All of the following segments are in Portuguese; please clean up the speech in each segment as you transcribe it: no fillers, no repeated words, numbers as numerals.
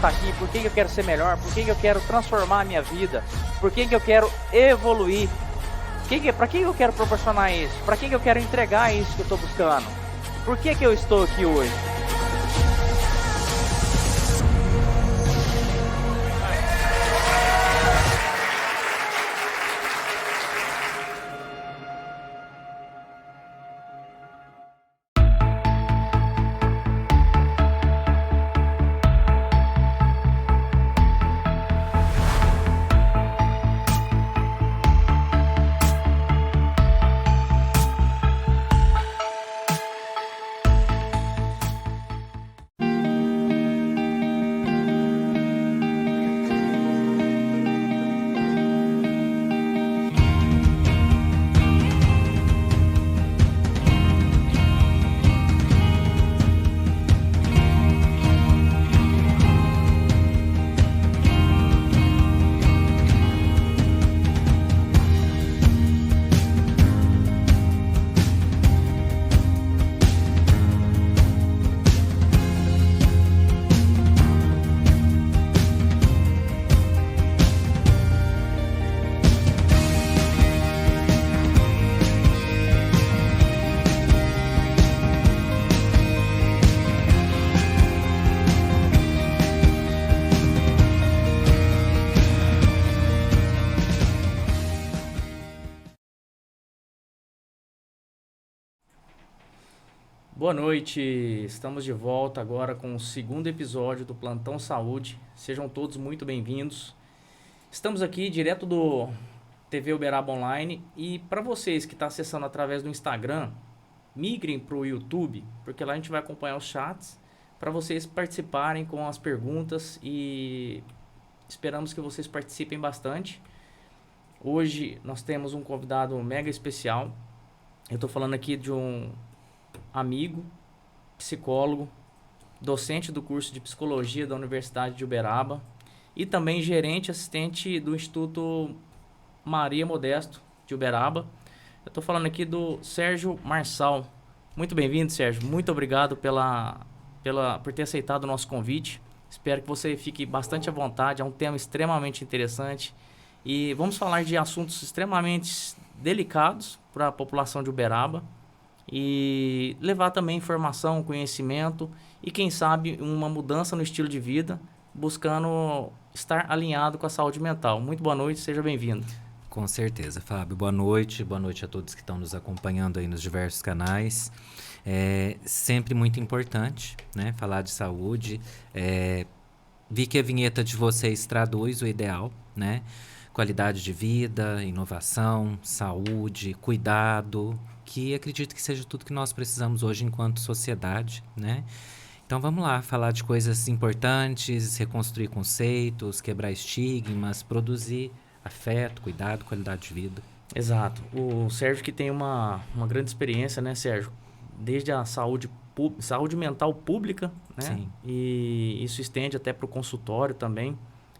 estar aqui, por que eu quero ser melhor, por que eu quero transformar a minha vida, por que eu quero evoluir, para quem eu quero proporcionar isso, para quem eu quero entregar isso que eu estou buscando, por que eu estou aqui hoje. Boa noite, estamos de volta agora com o segundo episódio do Plantão Saúde. Sejam todos muito bem-vindos. Estamos aqui direto do TV Uberaba Online e para vocês que estão acessando através do Instagram, migrem para o YouTube, porque lá a gente vai acompanhar os chats para vocês participarem com as perguntas e esperamos que vocês participem bastante. Hoje nós temos um convidado mega especial. Eu estou falando aqui de um amigo, psicólogo, docente do curso de Psicologia da Universidade de Uberaba e também gerente assistente do Instituto Maria Modesto de Uberaba. Eu estou falando aqui do Sérgio Marçal. Muito bem-vindo, Sérgio. Muito obrigado por ter aceitado o nosso convite. Espero que você fique bastante à vontade. É um tema extremamente interessante e vamos falar de assuntos extremamente delicados para a população de Uberaba e levar também informação, conhecimento e, quem sabe, uma mudança no estilo de vida, buscando estar alinhado com a saúde mental. Muito boa noite, seja bem-vindo. Com certeza, Fábio. Boa noite a todos que estão nos acompanhando aí nos diversos canais. É sempre muito importante, né, falar de saúde. Vi que a vinheta de vocês traduz o ideal, né? Qualidade de vida, inovação, saúde, cuidado, que acredito que seja tudo que nós precisamos hoje enquanto sociedade, né? Então vamos lá, falar de coisas importantes, reconstruir conceitos, quebrar estigmas, produzir afeto, cuidado, qualidade de vida. Exato. O Sérgio que tem uma grande experiência, né, Sérgio? Desde a saúde mental pública, né? Sim. E isso estende até para o consultório também.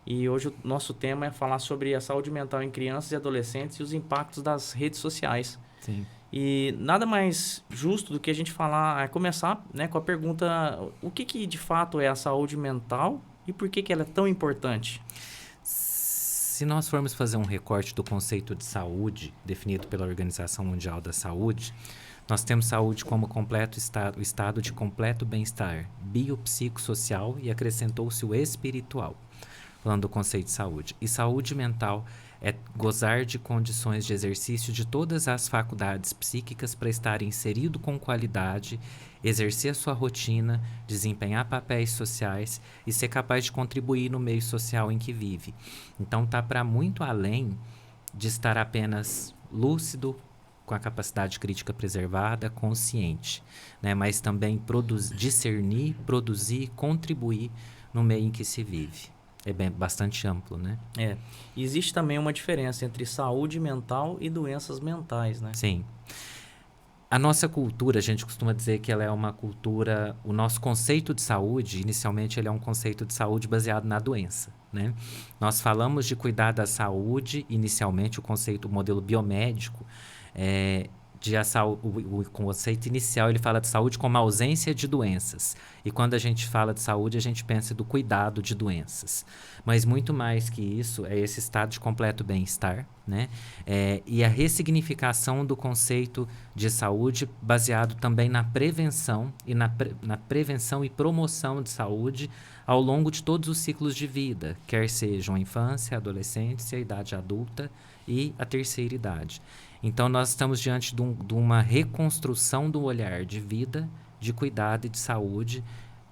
E hoje o nosso tema é falar sobre a saúde mental em crianças e adolescentes e os impactos das redes sociais. Sim. E nada mais justo do que a gente começar, né, com a pergunta: o que de fato é a saúde mental e por que ela é tão importante? Se nós formos fazer um recorte do conceito de saúde definido pela Organização Mundial da Saúde, nós temos saúde como o estado de completo bem-estar biopsicossocial e acrescentou-se o espiritual, falando do conceito de saúde. E saúde mental é gozar de condições de exercício de todas as faculdades psíquicas para estar inserido com qualidade, exercer a sua rotina, desempenhar papéis sociais e ser capaz de contribuir no meio social em que vive. Então está para muito além de estar apenas lúcido, com a capacidade crítica preservada, consciente, né? Mas também discernir, produzir, contribuir no meio em que se vive. É bastante amplo, né? Existe também uma diferença entre saúde mental e doenças mentais, né? Sim. A nossa cultura, a gente costuma dizer que ela é uma cultura... O nosso conceito de saúde, inicialmente, ele é um conceito de saúde baseado na doença, né? Nós falamos de cuidar da saúde, inicialmente, o modelo biomédico, o conceito inicial, ele fala de saúde como ausência de doenças. E quando a gente fala de saúde, a gente pensa do cuidado de doenças. Mas muito mais que isso, é esse estado de completo bem-estar, né? E a ressignificação do conceito de saúde baseado também na prevenção na prevenção e promoção de saúde ao longo de todos os ciclos de vida, quer sejam a infância, a adolescência, a idade adulta e a terceira idade. Então, nós estamos diante de uma reconstrução do olhar de vida, de cuidado e de saúde,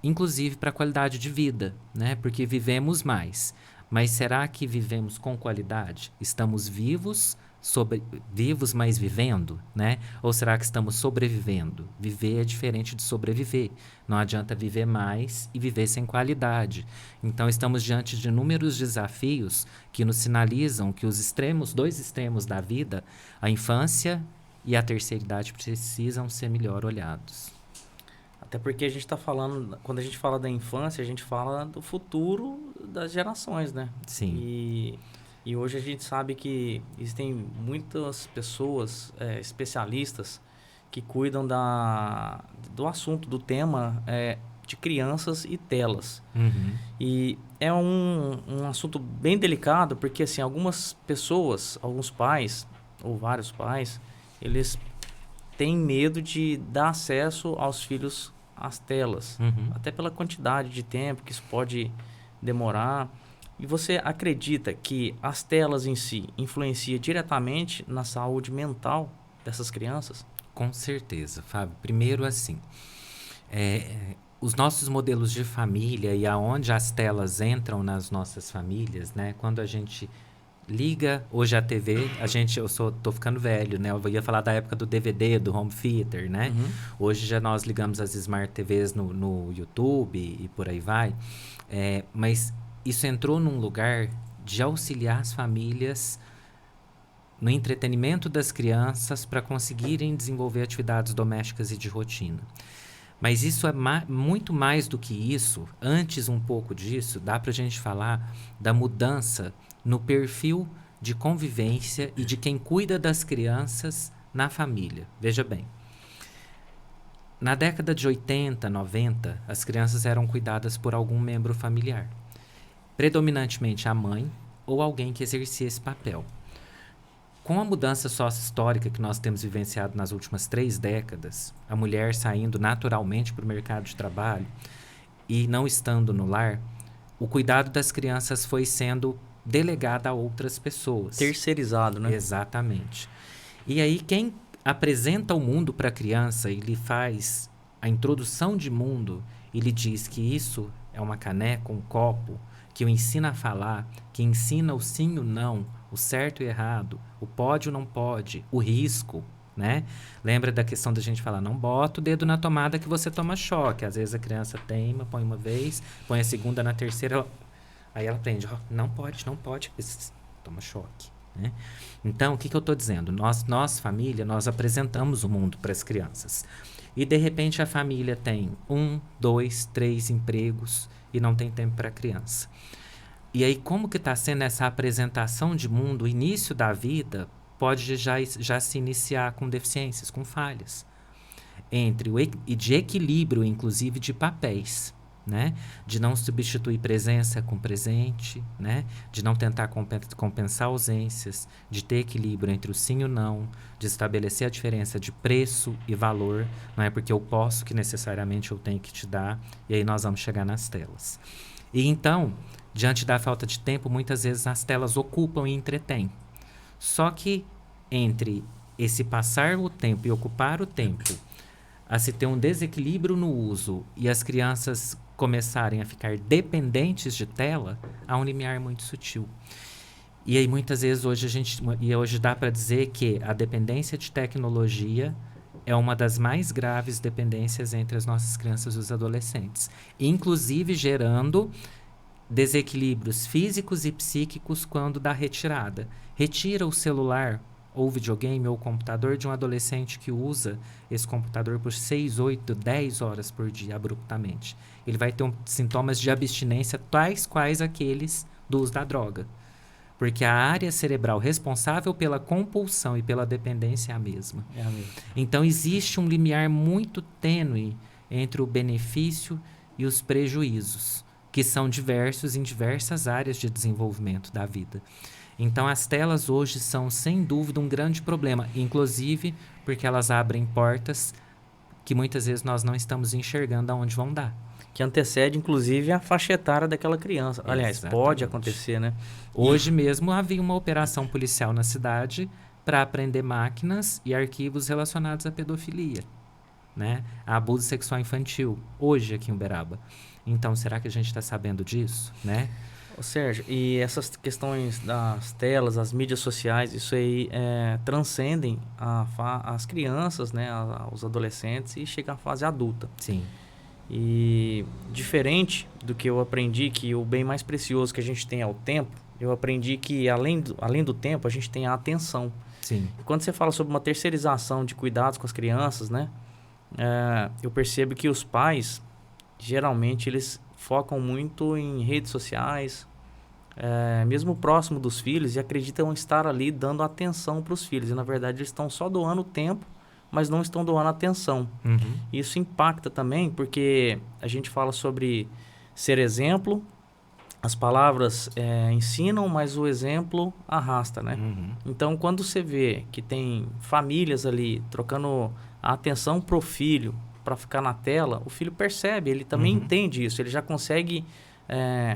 inclusive para a qualidade de vida, né? Porque vivemos mais. Mas será que vivemos com qualidade? Estamos vivos, vivos, mas vivendo, né? Ou será que estamos sobrevivendo? Viver é diferente de sobreviver. Não adianta viver mais e viver sem qualidade. Então, estamos diante de inúmeros desafios que nos sinalizam que os dois extremos da vida, a infância e a terceira idade, precisam ser melhor olhados. Até porque a gente está falando, quando a gente fala da infância, a gente fala do futuro das gerações, né? Sim. E hoje a gente sabe que existem muitas pessoas, especialistas, que cuidam do assunto, do tema de crianças e telas. Uhum. E é um assunto bem delicado, porque assim, algumas pessoas, alguns pais, ou vários pais, eles têm medo de dar acesso aos filhos às telas. Uhum. Até pela quantidade de tempo que isso pode demorar. E você acredita que as telas em si influenciam diretamente na saúde mental dessas crianças? Com certeza, Fábio. Primeiro, assim, os nossos modelos de família e aonde as telas entram nas nossas famílias, né? Quando a gente liga hoje a TV, tô ficando velho, né? Eu ia falar da época do DVD, do home theater, né? Uhum. Hoje já nós ligamos as Smart TVs no YouTube e por aí vai. Mas isso entrou num lugar de auxiliar as famílias no entretenimento das crianças para conseguirem desenvolver atividades domésticas e de rotina. Mas isso é muito mais do que isso. Antes, um pouco disso, dá para a gente falar da mudança no perfil de convivência e de quem cuida das crianças na família. Veja bem, na década de 80, 90, as crianças eram cuidadas por algum membro familiar. Predominantemente a mãe ou alguém que exercia esse papel. Com a mudança sócio-histórica que nós temos vivenciado nas últimas 3 décadas, a mulher saindo naturalmente para o mercado de trabalho e não estando no lar, o cuidado das crianças foi sendo delegado a outras pessoas. Terceirizado, né? Exatamente. E aí quem apresenta o mundo para a criança e lhe faz a introdução de mundo e lhe diz que isso é uma caneca, um copo, que o ensina a falar, que ensina o sim e o não, o certo e o errado, o pode ou não pode, o risco, né? Lembra da questão da gente falar, não bota o dedo na tomada que você toma choque. Às vezes a criança teima, põe uma vez, põe a segunda, na terceira, aí ela aprende, não pode, toma choque, né? Então, o que eu estou dizendo? Nós, família, nós apresentamos o mundo para as crianças. E, de repente, a família tem 1, 2, 3 empregos e não tem tempo para a criança. E aí, como que está sendo essa apresentação de mundo? O início da vida pode já se iniciar com deficiências, com falhas. E de equilíbrio, inclusive, de papéis. Né? De não substituir presença com presente, né? De não tentar compensar ausências, de ter equilíbrio entre o sim e o não, de estabelecer a diferença de preço e valor, não é porque eu posso que necessariamente eu tenho que te dar, e aí nós vamos chegar nas telas. E então, diante da falta de tempo, muitas vezes as telas ocupam e entretêm. Só que entre esse passar o tempo e ocupar o tempo, a se ter um desequilíbrio no uso e as crianças começarem a ficar dependentes de tela, há um limiar muito sutil. E aí muitas vezes hoje dá para dizer que a dependência de tecnologia é uma das mais graves dependências entre as nossas crianças e os adolescentes, inclusive gerando desequilíbrios físicos e psíquicos quando dá retirada. Retira o celular ou videogame ou computador de um adolescente que usa esse computador por 6, 8, 10 horas por dia abruptamente. Ele vai ter sintomas de abstinência tais quais aqueles do uso da droga. Porque a área cerebral responsável pela compulsão e pela dependência é a mesma. É a mesma. Então, existe um limiar muito tênue entre o benefício e os prejuízos, que são diversos em diversas áreas de desenvolvimento da vida. Então, as telas hoje são, sem dúvida, um grande problema, inclusive porque elas abrem portas que muitas vezes nós não estamos enxergando aonde vão dar. Que antecede, inclusive, a faixa etária daquela criança. Aliás, Exatamente. pode acontecer, né? Hoje mesmo havia uma operação policial na cidade para apreender máquinas e arquivos relacionados à pedofilia, né? A abuso sexual infantil, hoje aqui em Uberaba. Então, será que a gente está sabendo disso, né? Ô, Sérgio, e essas questões das telas, as mídias sociais, isso aí transcendem as crianças, né? Os adolescentes e chega à fase adulta. Sim. E diferente do que eu aprendi, que o bem mais precioso que a gente tem é o tempo, eu aprendi que além do tempo, a gente tem a atenção. Sim. E quando você fala sobre uma terceirização de cuidados com as crianças, né? Eu percebo que os pais, geralmente, eles focam muito em redes sociais, mesmo próximo dos filhos, e acreditam estar ali dando atenção para os filhos. E, na verdade, eles estão só doando tempo, mas não estão doando atenção. Uhum. Isso impacta também, porque a gente fala sobre ser exemplo, as palavras ensinam, mas o exemplo arrasta, né? Uhum. Então, quando você vê que tem famílias ali trocando a atenção pro filho para ficar na tela, o filho percebe, ele também entende isso, ele já consegue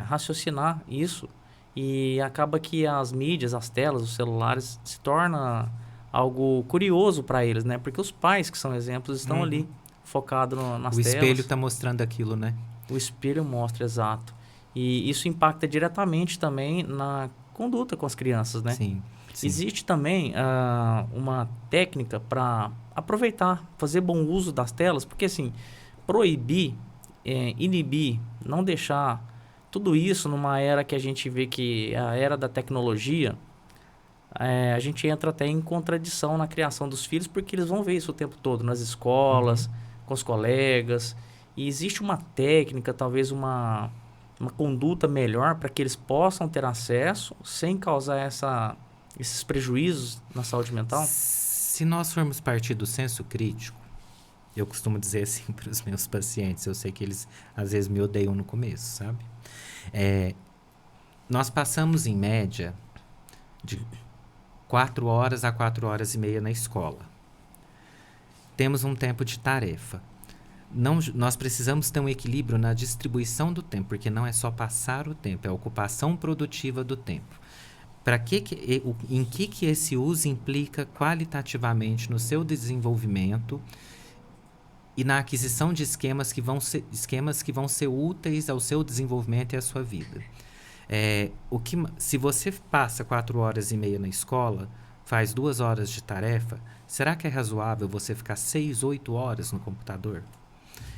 raciocinar isso, e acaba que as mídias, as telas, os celulares se torna algo curioso para eles, né? Porque os pais que são exemplos estão ali focados nas telas. O espelho está mostrando aquilo, né? O espelho mostra, exato. E isso impacta diretamente também na conduta com as crianças, né? Sim. Sim. Existe também uma técnica para aproveitar, fazer bom uso das telas, porque assim, proibir, inibir, não deixar tudo isso numa era que a gente vê que é a era da tecnologia, a gente entra até em contradição na criação dos filhos, porque eles vão ver isso o tempo todo, nas escolas, com os colegas. E existe uma técnica, talvez uma conduta melhor para que eles possam ter acesso sem causar esses prejuízos na saúde mental? Se nós formos partir do senso crítico, eu costumo dizer assim para os meus pacientes, eu sei que eles às vezes me odeiam no começo, sabe? Nós passamos em média de 4 horas a 4 horas e meia na escola. Temos um tempo de tarefa. Nós precisamos ter um equilíbrio na distribuição do tempo, porque não é só passar o tempo, é a ocupação produtiva do tempo. Em que esse uso implica qualitativamente no seu desenvolvimento e na aquisição de esquemas que vão ser úteis ao seu desenvolvimento e à sua vida. Se você passa 4 horas e meia na escola, faz 2 horas de tarefa, será que é razoável você ficar 6, 8 horas no computador?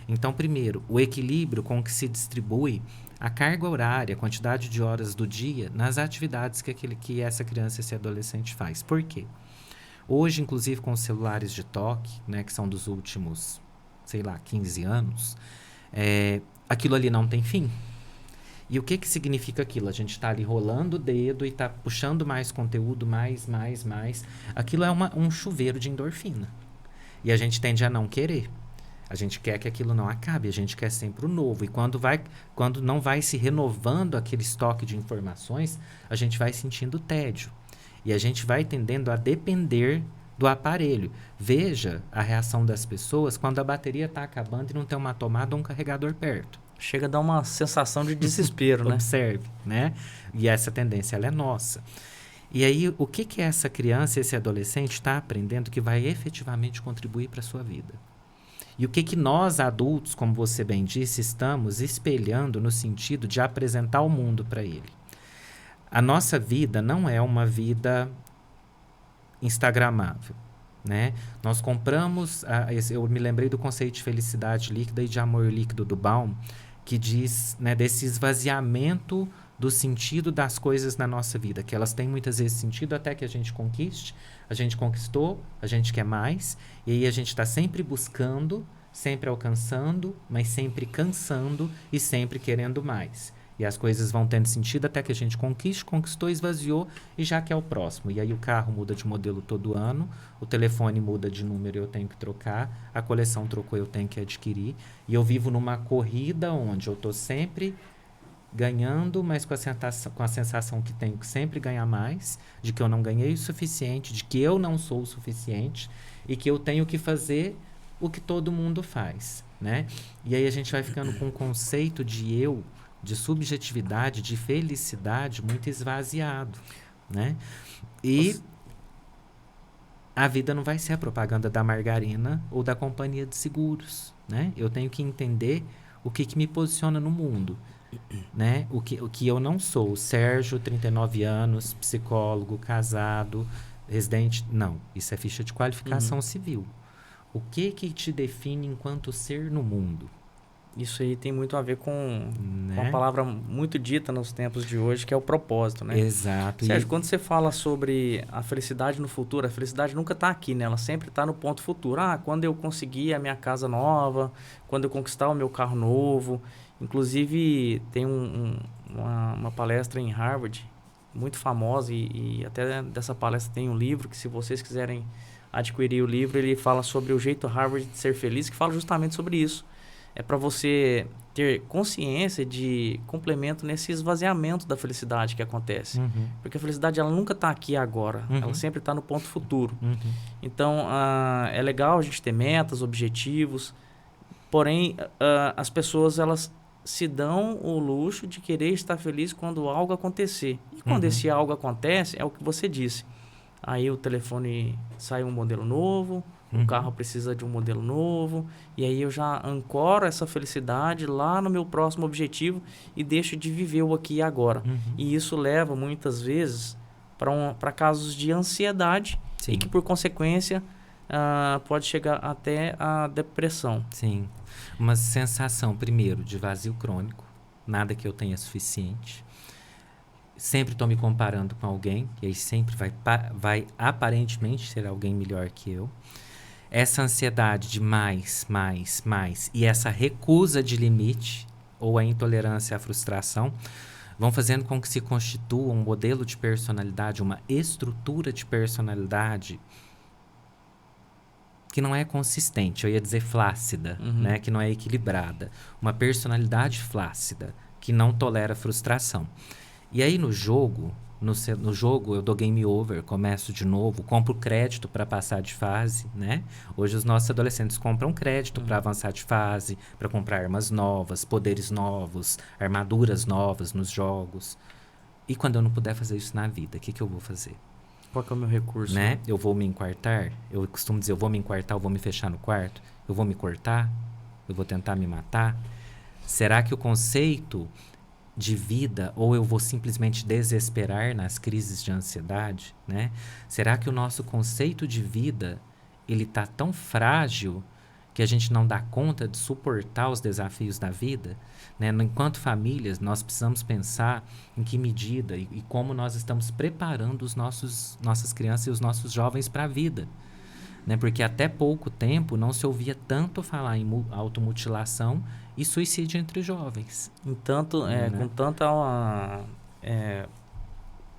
Então, primeiro, o equilíbrio com que se distribui a carga horária, a quantidade de horas do dia nas atividades que essa criança e esse adolescente faz. Por quê? Hoje, inclusive com os celulares de toque, né, que são dos últimos, 15 anos, aquilo ali não tem fim. E o que significa aquilo? A gente está ali rolando o dedo e está puxando mais conteúdo, mais. Aquilo é um chuveiro de endorfina. E a gente tende a não querer. A gente quer que aquilo não acabe, a gente quer sempre o novo. E quando não vai se renovando aquele estoque de informações, a gente vai sentindo tédio. E a gente vai tendendo a depender do aparelho. Veja a reação das pessoas quando a bateria está acabando e não tem uma tomada ou um carregador perto. Chega a dar uma sensação de desespero, né? Observe, né? E essa tendência, ela é nossa. E aí, o que essa criança, esse adolescente está aprendendo que vai efetivamente contribuir para a sua vida? E o que nós, adultos, como você bem disse, estamos espelhando no sentido de apresentar o mundo para ele? A nossa vida não é uma vida instagramável, né? Nós compramos, eu me lembrei do conceito de felicidade líquida e de amor líquido do Baum, que diz, né, desse esvaziamento do sentido das coisas na nossa vida, que elas têm muitas vezes sentido até que a gente conquiste, a gente conquistou, a gente quer mais, e aí a gente está sempre buscando, sempre alcançando, mas sempre cansando e sempre querendo mais. E as coisas vão tendo sentido até que a gente conquistou, esvaziou e já quer o próximo. E aí o carro muda de modelo todo ano, o telefone muda de número e eu tenho que trocar, a coleção trocou eu tenho que adquirir. E eu vivo numa corrida onde eu estou sempre ganhando, mas com a sensação que tenho que sempre ganhar mais, de que eu não ganhei o suficiente, de que eu não sou o suficiente e que eu tenho que fazer o que todo mundo faz, né? E aí a gente vai ficando com um conceito de eu, de subjetividade, de felicidade muito esvaziado, né? E a vida não vai ser a propaganda da margarina ou da companhia de seguros, né? Eu tenho que entender o que me posiciona no mundo, né? O que eu não sou. Sérgio, 39 anos, psicólogo, casado, residente. Não, isso é ficha de qualificação civil. O que te define enquanto ser no mundo? Isso aí tem muito a ver com uma Né? palavra muito dita nos tempos de hoje, que é o propósito, né? Exato. Sérgio, quando você fala sobre a felicidade no futuro, a felicidade nunca está aqui, né? Ela sempre está no ponto futuro. Ah, quando eu conseguir a minha casa nova, quando eu conquistar o meu carro novo. Inclusive, tem uma palestra em Harvard, muito famosa, e até dessa palestra tem um livro que, se vocês quiserem adquirir o livro, ele fala sobre o jeito Harvard de ser feliz, que fala justamente sobre isso. É para você ter consciência de complemento nesse esvaziamento da felicidade que acontece. Porque a felicidade ela nunca está aqui agora, ela sempre está no ponto futuro. Então, é legal a gente ter metas, objetivos, porém, as pessoas elas se dão o luxo de querer estar feliz quando algo acontecer. E quando esse algo acontece, é o que você disse. Aí o telefone sai um modelo novo, o carro precisa de um modelo novo, e aí eu já ancoro essa felicidade lá no meu próximo objetivo e deixo de viver o aqui e agora. E isso leva, muitas vezes, para casos de ansiedade. Sim. E que, por consequência, pode chegar até a depressão. Sim. Uma sensação, primeiro, de vazio crônico, nada que eu tenha suficiente. Sempre estou me comparando com alguém, e aí sempre vai aparentemente ser alguém melhor que eu. Essa ansiedade de mais, e essa recusa de limite, ou a intolerância à frustração, vão fazendo com que se constitua um modelo de personalidade, uma estrutura de personalidade que não é consistente, eu ia dizer flácida, né? Que não é equilibrada. Uma personalidade flácida, que não tolera frustração. E aí no jogo eu dou game over, começo de novo, compro crédito para passar de fase, né? Hoje os nossos adolescentes compram crédito para avançar de fase, para comprar armas novas, poderes novos, armaduras novas nos jogos. E quando eu não puder fazer isso na vida, o que eu vou fazer? Qual que é o meu recurso? Né? Eu vou me enquartar? Eu costumo dizer, eu vou me enquartar, eu vou me fechar no quarto? Eu vou me cortar? Eu vou tentar me matar? Será que o conceito de vida, ou eu vou simplesmente desesperar nas crises de ansiedade, né? Será que o nosso conceito de vida, ele tá tão frágil que a gente não dá conta de suportar os desafios da vida, né? Enquanto famílias, nós precisamos pensar em que medida e como nós estamos preparando nossas crianças e os nossos jovens para a vida, né? Porque até pouco tempo não se ouvia tanto falar em automutilação e suicídio entre jovens. Com tanta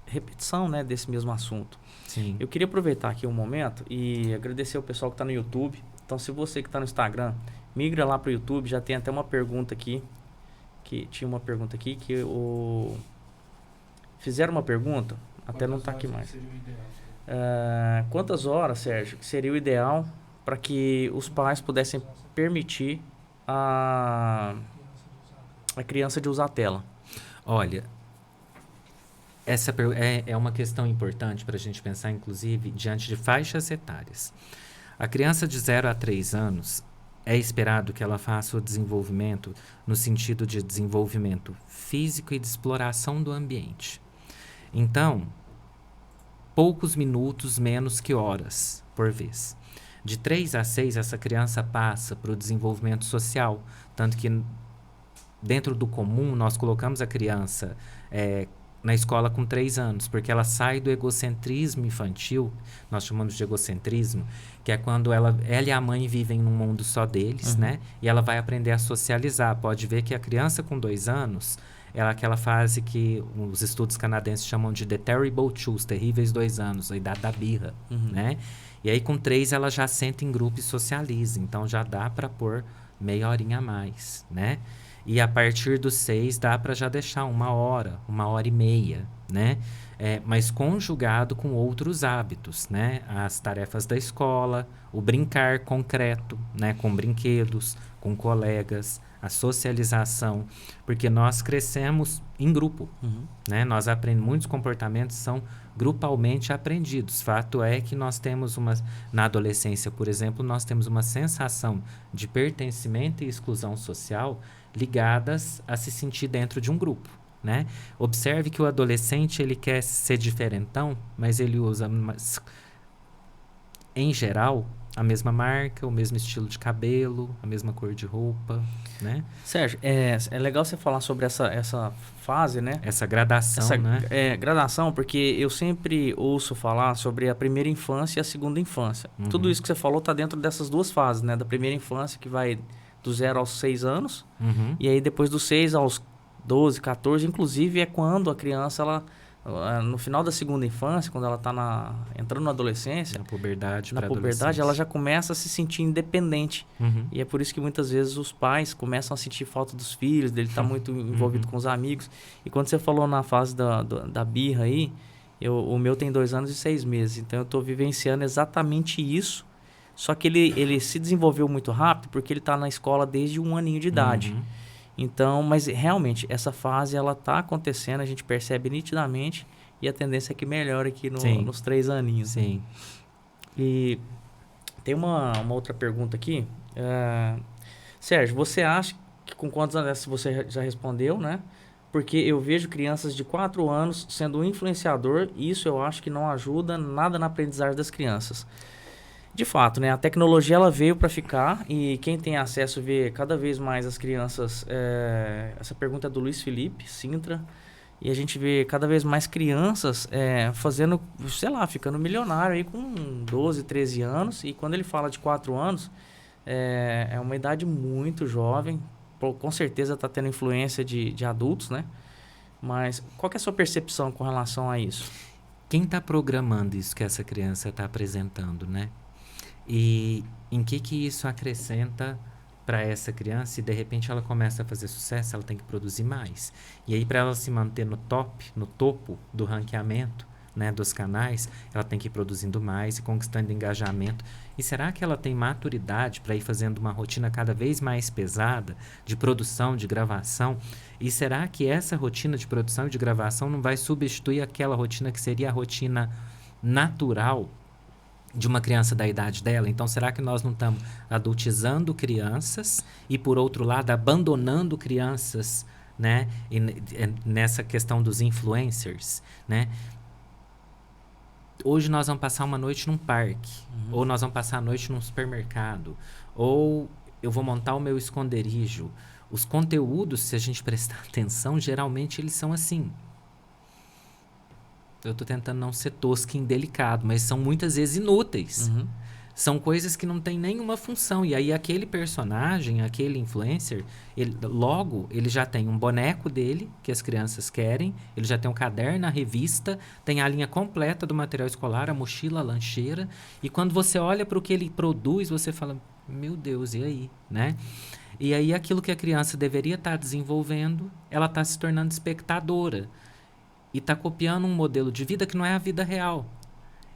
repetição, né, desse mesmo assunto. Sim. Eu queria aproveitar aqui um momento e agradecer o pessoal que está no YouTube. Então, se você que está no Instagram, migra lá para o YouTube. Já tem até uma pergunta aqui. Tinha uma pergunta aqui que fizeram uma pergunta, até não está aqui mais. Quantas horas, Sérgio, que seria o ideal para que os pais pudessem permitir a criança de usar a tela? Olha, essa é uma questão importante para a gente pensar, inclusive, diante de faixas etárias. A criança de 0 a 3 anos, é esperado que ela faça o desenvolvimento no sentido de desenvolvimento físico e de exploração do ambiente. Então, poucos minutos menos que horas por vez. De 3 a 6, essa criança passa para o desenvolvimento social, tanto que dentro do comum nós colocamos a criança na escola com 3 anos, porque ela sai do egocentrismo infantil, nós chamamos de egocentrismo, que é quando ela e a mãe vivem num mundo só deles, né? E ela vai aprender a socializar. Pode ver que a criança com 2 anos, é aquela fase que os estudos canadenses chamam de The Terrible Two, os terríveis 2 anos, a idade da birra, né? E aí com 3 ela já senta em grupo e socializa, então já dá para pôr meia horinha a mais, né? E a partir dos 6 dá para já deixar 1 hora e meia, né? Mas conjugado com outros hábitos, né? As tarefas da escola, o brincar concreto, né? Com brinquedos, com colegas, a socialização, porque nós crescemos em grupo, né? Nós aprendemos, muitos comportamentos são grupalmente aprendidos. Fato é que nós temos na adolescência, por exemplo, nós temos uma sensação de pertencimento e exclusão social ligadas a se sentir dentro de um grupo, né? Observe que o adolescente, ele quer ser diferentão, mas ele usa, em geral, a mesma marca, o mesmo estilo de cabelo, a mesma cor de roupa, né? Sérgio, é legal você falar sobre essa fase, né? Essa gradação, né? Gradação, porque eu sempre ouço falar sobre a primeira infância e a segunda infância. Tudo isso que você falou está dentro dessas duas fases, né? Da primeira infância, que vai do 0 aos 6 anos, e aí depois dos 6 aos 12, 14, inclusive é quando a criança, ela, no final da segunda infância, quando ela está entrando na adolescência, na puberdade, ela já começa a se sentir independente. E é por isso que muitas vezes os pais começam a sentir falta dos filhos, dele estar muito envolvido com os amigos. E quando você falou na fase da birra aí, o meu tem 2 anos e 6 meses, então eu estou vivenciando exatamente isso. Só que ele se desenvolveu muito rápido porque ele está na escola desde 1 aninho de idade. Então, mas realmente, essa fase ela está acontecendo, a gente percebe nitidamente, e a tendência é que melhore aqui nos 3 aninhos. Sim. E tem uma outra pergunta aqui. Sérgio, você acha que com quantos anos você já respondeu, né? Porque eu vejo crianças de 4 anos sendo um influenciador, e isso eu acho que não ajuda nada na aprendizagem das crianças. De fato, né? A tecnologia ela veio para ficar, e quem tem acesso vê cada vez mais as crianças... essa pergunta é do Luiz Felipe Sintra, e a gente vê cada vez mais crianças fazendo, sei lá, ficando milionário aí com 12, 13 anos, e quando ele fala de 4 anos, é uma idade muito jovem, com certeza está tendo influência de adultos, né? Mas qual que é a sua percepção com relação a isso? Quem está programando isso que essa criança está apresentando, né? E em que isso acrescenta para essa criança? E de repente ela começa a fazer sucesso, ela tem que produzir mais. E aí, para ela se manter no topo do ranqueamento, né, dos canais, ela tem que ir produzindo mais e conquistando engajamento. E será que ela tem maturidade para ir fazendo uma rotina cada vez mais pesada de produção, de gravação? E será que essa rotina de produção e de gravação não vai substituir aquela rotina que seria a rotina natural de uma criança da idade dela? Então, será que nós não estamos adultizando crianças e, por outro lado, abandonando crianças, né? E nessa questão dos influencers, né? Hoje nós vamos passar uma noite num parque, ou nós vamos passar a noite num supermercado, ou eu vou montar o meu esconderijo. Os conteúdos, se a gente prestar atenção, geralmente eles são assim. Eu estou tentando não ser tosco e indelicado, mas são muitas vezes inúteis. São coisas que não têm nenhuma função. E aí aquele personagem, aquele influencer, ele já tem um boneco dele, que as crianças querem, ele já tem um caderno, a revista, tem a linha completa do material escolar, a mochila, a lancheira. E quando você olha para o que ele produz, você fala, meu Deus, e aí? Né? E aí aquilo que a criança deveria estar desenvolvendo, ela está se tornando espectadora. E está copiando um modelo de vida que não é a vida real.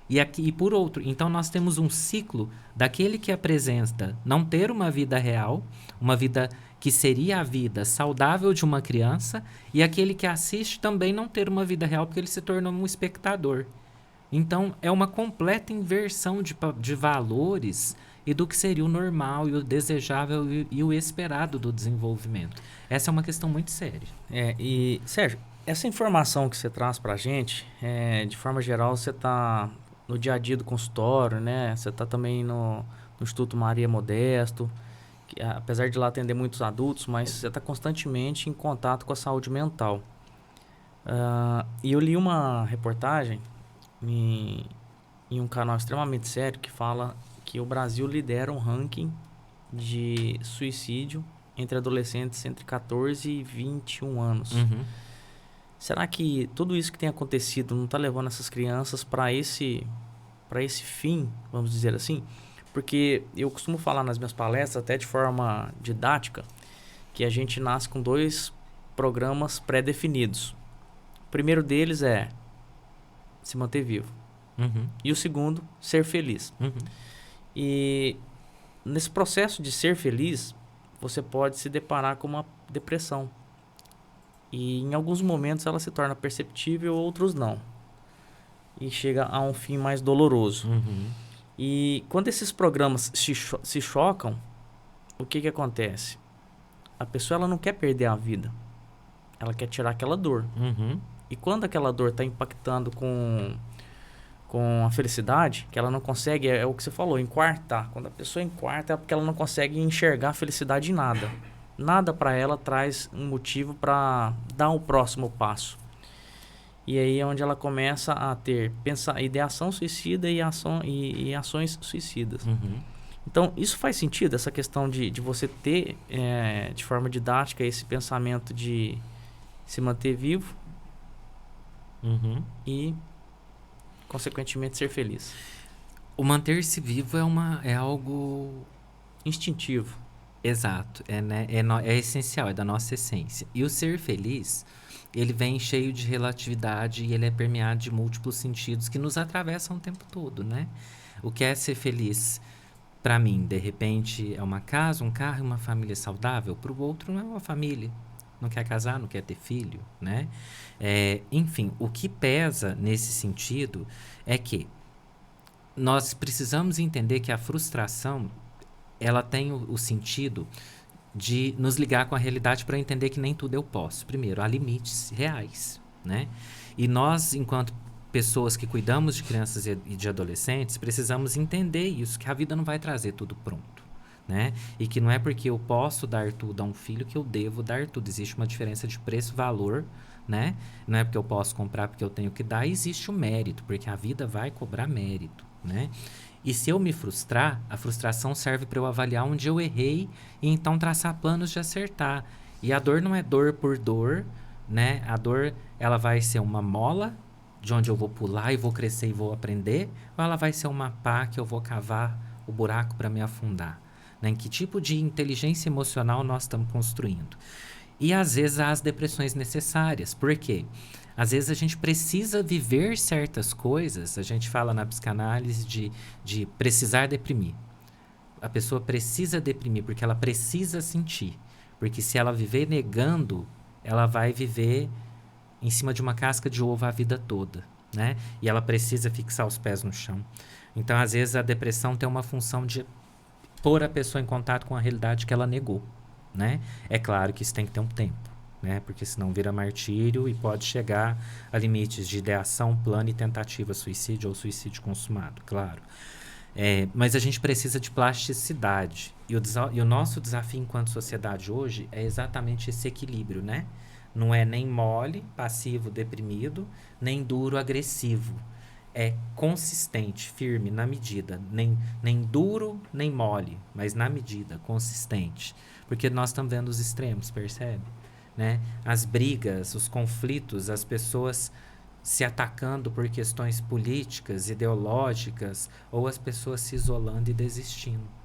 E por outro, então nós temos um ciclo daquele que apresenta não ter uma vida real, uma vida que seria a vida saudável de uma criança, e aquele que assiste também não ter uma vida real porque ele se tornou um espectador. Então é uma completa inversão de valores e do que seria o normal e o desejável e o esperado do desenvolvimento. Essa é uma questão muito séria. E Sérgio, essa informação que você traz para a gente, de forma geral, você está no dia a dia do consultório, né? Você está também no Instituto Maria Modesto, que, apesar de lá atender muitos adultos, mas você está constantemente em contato com a saúde mental. E eu li uma reportagem em um canal extremamente sério que fala que o Brasil lidera um ranking de suicídio entre adolescentes entre 14 e 21 anos. Uhum. Será que tudo isso que tem acontecido não está levando essas crianças para esse fim, vamos dizer assim? Porque eu costumo falar nas minhas palestras, até de forma didática, que a gente nasce com 2 programas pré-definidos. O primeiro deles é se manter vivo. Uhum. E o segundo, ser feliz. Uhum. E nesse processo de ser feliz, você pode se deparar com uma depressão. E em alguns momentos ela se torna perceptível, outros não. E chega a um fim mais doloroso. Uhum. E quando esses programas se chocam, o que acontece? A pessoa ela não quer perder a vida. Ela quer tirar aquela dor. Uhum. E quando aquela dor está impactando com a felicidade, que ela não consegue, é o que você falou, enquartar. Quando a pessoa enquarta é porque ela não consegue enxergar a felicidade em nada. Nada para ela traz um motivo para dar o próximo passo. E aí é onde ela começa a ter ideação suicida e ações suicidas. Uhum. Então, isso faz sentido, essa questão de você ter, de forma didática, esse pensamento de se manter vivo Uhum. e, consequentemente, ser feliz. O manter-se vivo é algo Instintivo. exato, é essencial, é da nossa essência. E o ser feliz, ele vem cheio de relatividade e ele é permeado de múltiplos sentidos que nos atravessam o tempo todo, né? O que é ser feliz? Para mim, de repente, é uma casa, um carro e uma família saudável. Para o outro, não é uma família. Não quer casar, não quer ter filho, né? Enfim, o que pesa nesse sentido é que nós precisamos entender que a frustração, ela tem o sentido de nos ligar com a realidade para entender que nem tudo eu posso. Primeiro, há limites reais, né? E nós, enquanto pessoas que cuidamos de crianças e de adolescentes, precisamos entender isso, que a vida não vai trazer tudo pronto, né? E que não é porque eu posso dar tudo a um filho que eu devo dar tudo. Existe uma diferença de preço-valor, né? Não é porque eu posso comprar porque eu tenho que dar, existe o mérito, porque a vida vai cobrar mérito, né? E se eu me frustrar, a frustração serve para eu avaliar onde eu errei e então traçar planos de acertar. E a dor não é dor por dor, né? A dor, ela vai ser uma mola de onde eu vou pular e vou crescer e vou aprender, ou ela vai ser uma pá que eu vou cavar o buraco para me afundar? Né? Em que tipo de inteligência emocional nós estamos construindo? E às vezes há as depressões necessárias. Por quê? Às vezes a gente precisa viver certas coisas. A gente fala na psicanálise de precisar deprimir. A pessoa precisa deprimir porque ela precisa sentir. Porque se ela viver negando, ela vai viver em cima de uma casca de ovo a vida toda, né? E ela precisa fixar os pés no chão. Então, às vezes, a depressão tem uma função de pôr a pessoa em contato com a realidade que ela negou, né? É claro que isso tem que ter um tempo, né? Porque senão vira martírio e pode chegar a limites de ideação, plano e tentativa suicídio ou suicídio consumado, claro. Mas a gente precisa de plasticidade. E o nosso desafio enquanto sociedade hoje é exatamente esse equilíbrio, né? Não é nem mole, passivo, deprimido, nem duro, agressivo. É consistente, firme, na medida. Nem duro, nem mole, mas na medida, consistente. Porque nós estamos vendo os extremos, percebe? Né? As brigas, os conflitos, as pessoas se atacando por questões políticas, ideológicas, ou as pessoas se isolando e desistindo.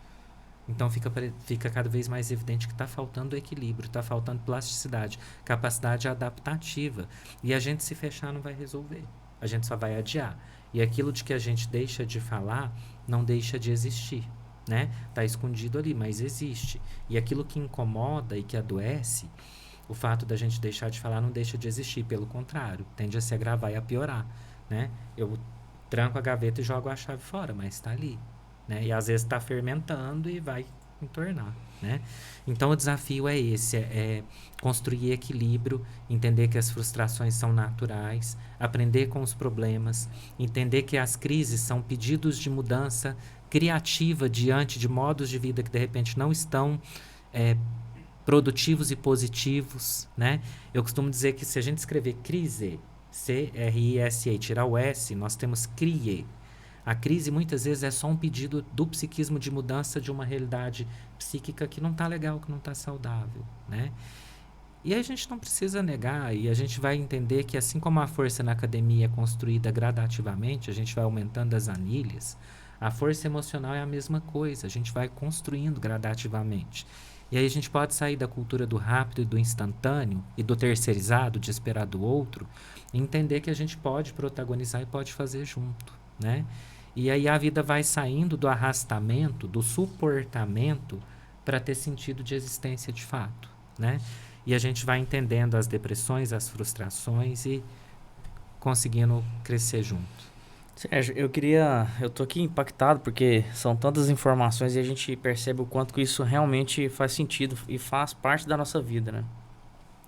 Então fica cada vez mais evidente que está faltando equilíbrio, está faltando plasticidade, capacidade adaptativa. E a gente se fechar não vai resolver. A gente só vai adiar. E aquilo de que a gente deixa de falar não deixa de existir, né? Está escondido ali, mas existe. E aquilo que incomoda e que adoece, o fato da gente deixar de falar não deixa de existir. Pelo contrário, tende a se agravar e a piorar, né? Eu tranco a gaveta e jogo a chave fora, mas está ali. Né? E às vezes está fermentando e vai entornar, né? Então o desafio é esse, é construir equilíbrio, entender que as frustrações são naturais, aprender com os problemas, entender que as crises são pedidos de mudança criativa diante de modos de vida que de repente não estão produtivos e positivos, né? Eu costumo dizer que se a gente escrever crise, C-R-I-S-E, tirar o S, nós temos crie. A crise, muitas vezes, é só um pedido do psiquismo de mudança de uma realidade psíquica que não está legal, que não está saudável, né? E a gente não precisa negar, e a gente vai entender que assim como a força na academia é construída gradativamente, a gente vai aumentando as anilhas, a força emocional é a mesma coisa, a gente vai construindo gradativamente. E aí a gente pode sair da cultura do rápido e do instantâneo e do terceirizado, de esperar do outro, e entender que a gente pode protagonizar e pode fazer junto, né? E aí a vida vai saindo do arrastamento, do suportamento, para ter sentido de existência de fato, né? E a gente vai entendendo as depressões, as frustrações e conseguindo crescer junto. Sérgio, eu tô aqui impactado porque são tantas informações e a gente percebe o quanto que isso realmente faz sentido e faz parte da nossa vida, né?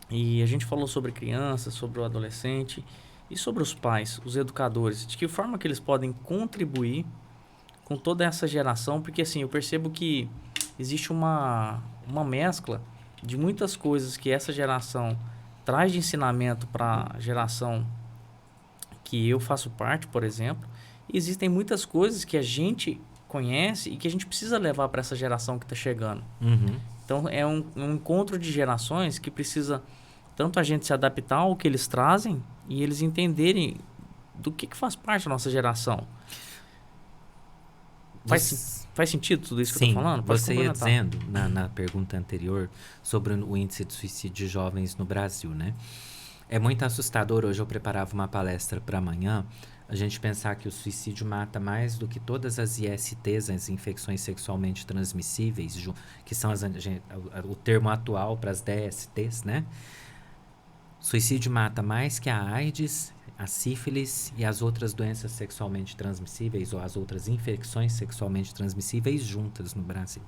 E a gente falou sobre crianças, sobre o adolescente e sobre os pais, os educadores, de que forma que eles podem contribuir com toda essa geração, porque assim, eu percebo que existe uma mescla de muitas coisas que essa geração traz de ensinamento para a geração que eu faço parte, por exemplo. E existem muitas coisas que a gente conhece e que a gente precisa levar para essa geração que está chegando. Uhum. Então é um encontro de gerações que precisa tanto a gente se adaptar ao que eles trazem e eles entenderem do que faz parte da nossa geração. Faz sentido tudo isso que eu estou falando? Pode você ia complementar. dizendo na pergunta anterior sobre o índice de suicídio de jovens no Brasil, né? É muito assustador. Hoje eu preparava uma palestra para amanhã, a gente pensar que o suicídio mata mais do que todas as ISTs, as infecções sexualmente transmissíveis, que são o termo atual para as DSTs, né? Suicídio mata mais que a AIDS, a sífilis e as outras doenças sexualmente transmissíveis ou as outras infecções sexualmente transmissíveis juntas no Brasil.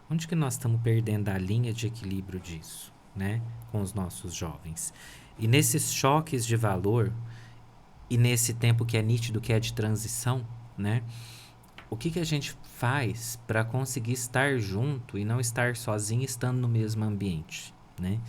Onde que nós estamos perdendo a linha de equilíbrio disso, né? Com os nossos jovens. E nesses choques de valor e nesse tempo que é nítido, que é de transição, né? O que a gente faz para conseguir estar junto e não estar sozinho estando no mesmo ambiente, né?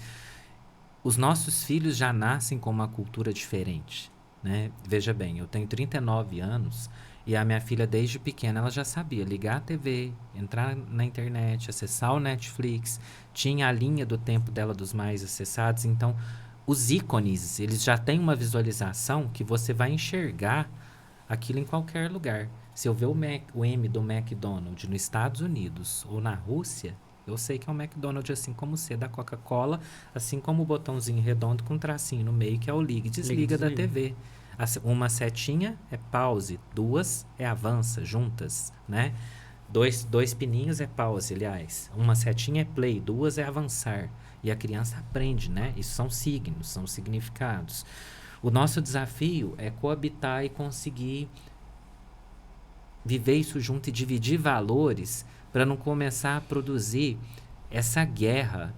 Os nossos filhos já nascem com uma cultura diferente, né? Veja bem, eu tenho 39 anos e a minha filha desde pequena ela já sabia ligar a TV, entrar na internet, acessar o Netflix, tinha a linha do tempo dela dos mais acessados, então os ícones, eles já têm uma visualização que você vai enxergar aquilo em qualquer lugar. Se eu ver o M do McDonald's nos Estados Unidos ou na Rússia, eu sei que é um McDonald's assim como o C da Coca-Cola, assim como o botãozinho redondo com um tracinho no meio, que é o liga e desliga da TV. Uma setinha é pause, duas é avança, juntas, né? Dois pininhos é pause, aliás. Uma setinha é play, duas é avançar. E a criança aprende, né? Isso são signos, são significados. O nosso desafio é coabitar e conseguir viver isso junto e dividir valores para não começar a produzir essa guerra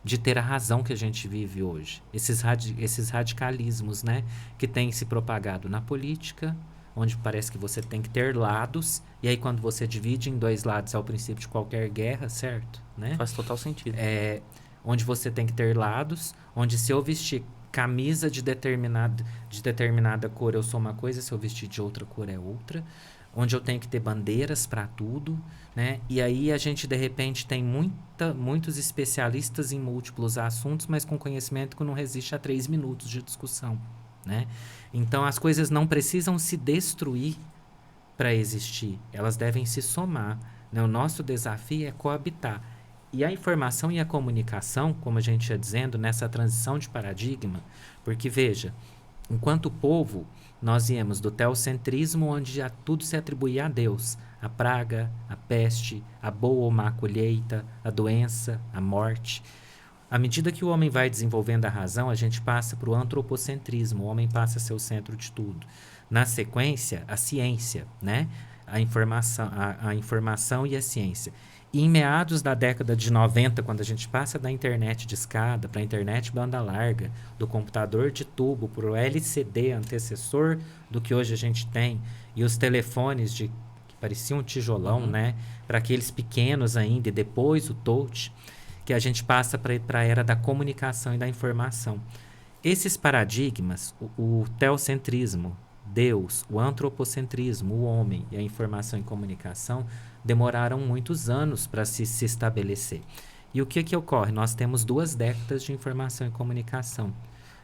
de ter a razão que a gente vive hoje. Esses radicalismos, né? Que têm se propagado na política, onde parece que você tem que ter lados, e aí quando você divide em dois lados é o princípio de qualquer guerra, certo? Né? Faz total sentido. Onde você tem que ter lados, onde se eu vestir camisa de determinada cor eu sou uma coisa, se eu vestir de outra cor é outra, onde eu tenho que ter bandeiras para tudo, né? E aí a gente de repente tem muitos especialistas em múltiplos assuntos, mas com conhecimento que não resiste a 3 minutos de discussão, né? Então as coisas não precisam se destruir para existir, elas devem se somar, né? O nosso desafio é coabitar. E a informação e a comunicação, como a gente ia dizendo, nessa transição de paradigma, porque veja, enquanto povo, nós íamos do teocentrismo, onde já tudo se atribuía a Deus, a praga, a peste, a boa ou má colheita, a doença, a morte. À medida que o homem vai desenvolvendo a razão, a gente passa para o antropocentrismo, o homem passa a ser o centro de tudo. Na sequência, a ciência, né? A informação e a ciência. E em meados da década de 90, quando a gente passa da internet de escada para a internet banda larga, do computador de tubo para o LCD, antecessor do que hoje a gente tem, e os telefones que pareciam um tijolão, né? Para aqueles pequenos ainda, e depois o touch, que a gente passa para a era da comunicação e da informação. Esses paradigmas, o teocentrismo Deus, o antropocentrismo, o homem e a informação e comunicação demoraram muitos anos para se estabelecer. E o que ocorre? Nós temos 2 décadas de informação e comunicação.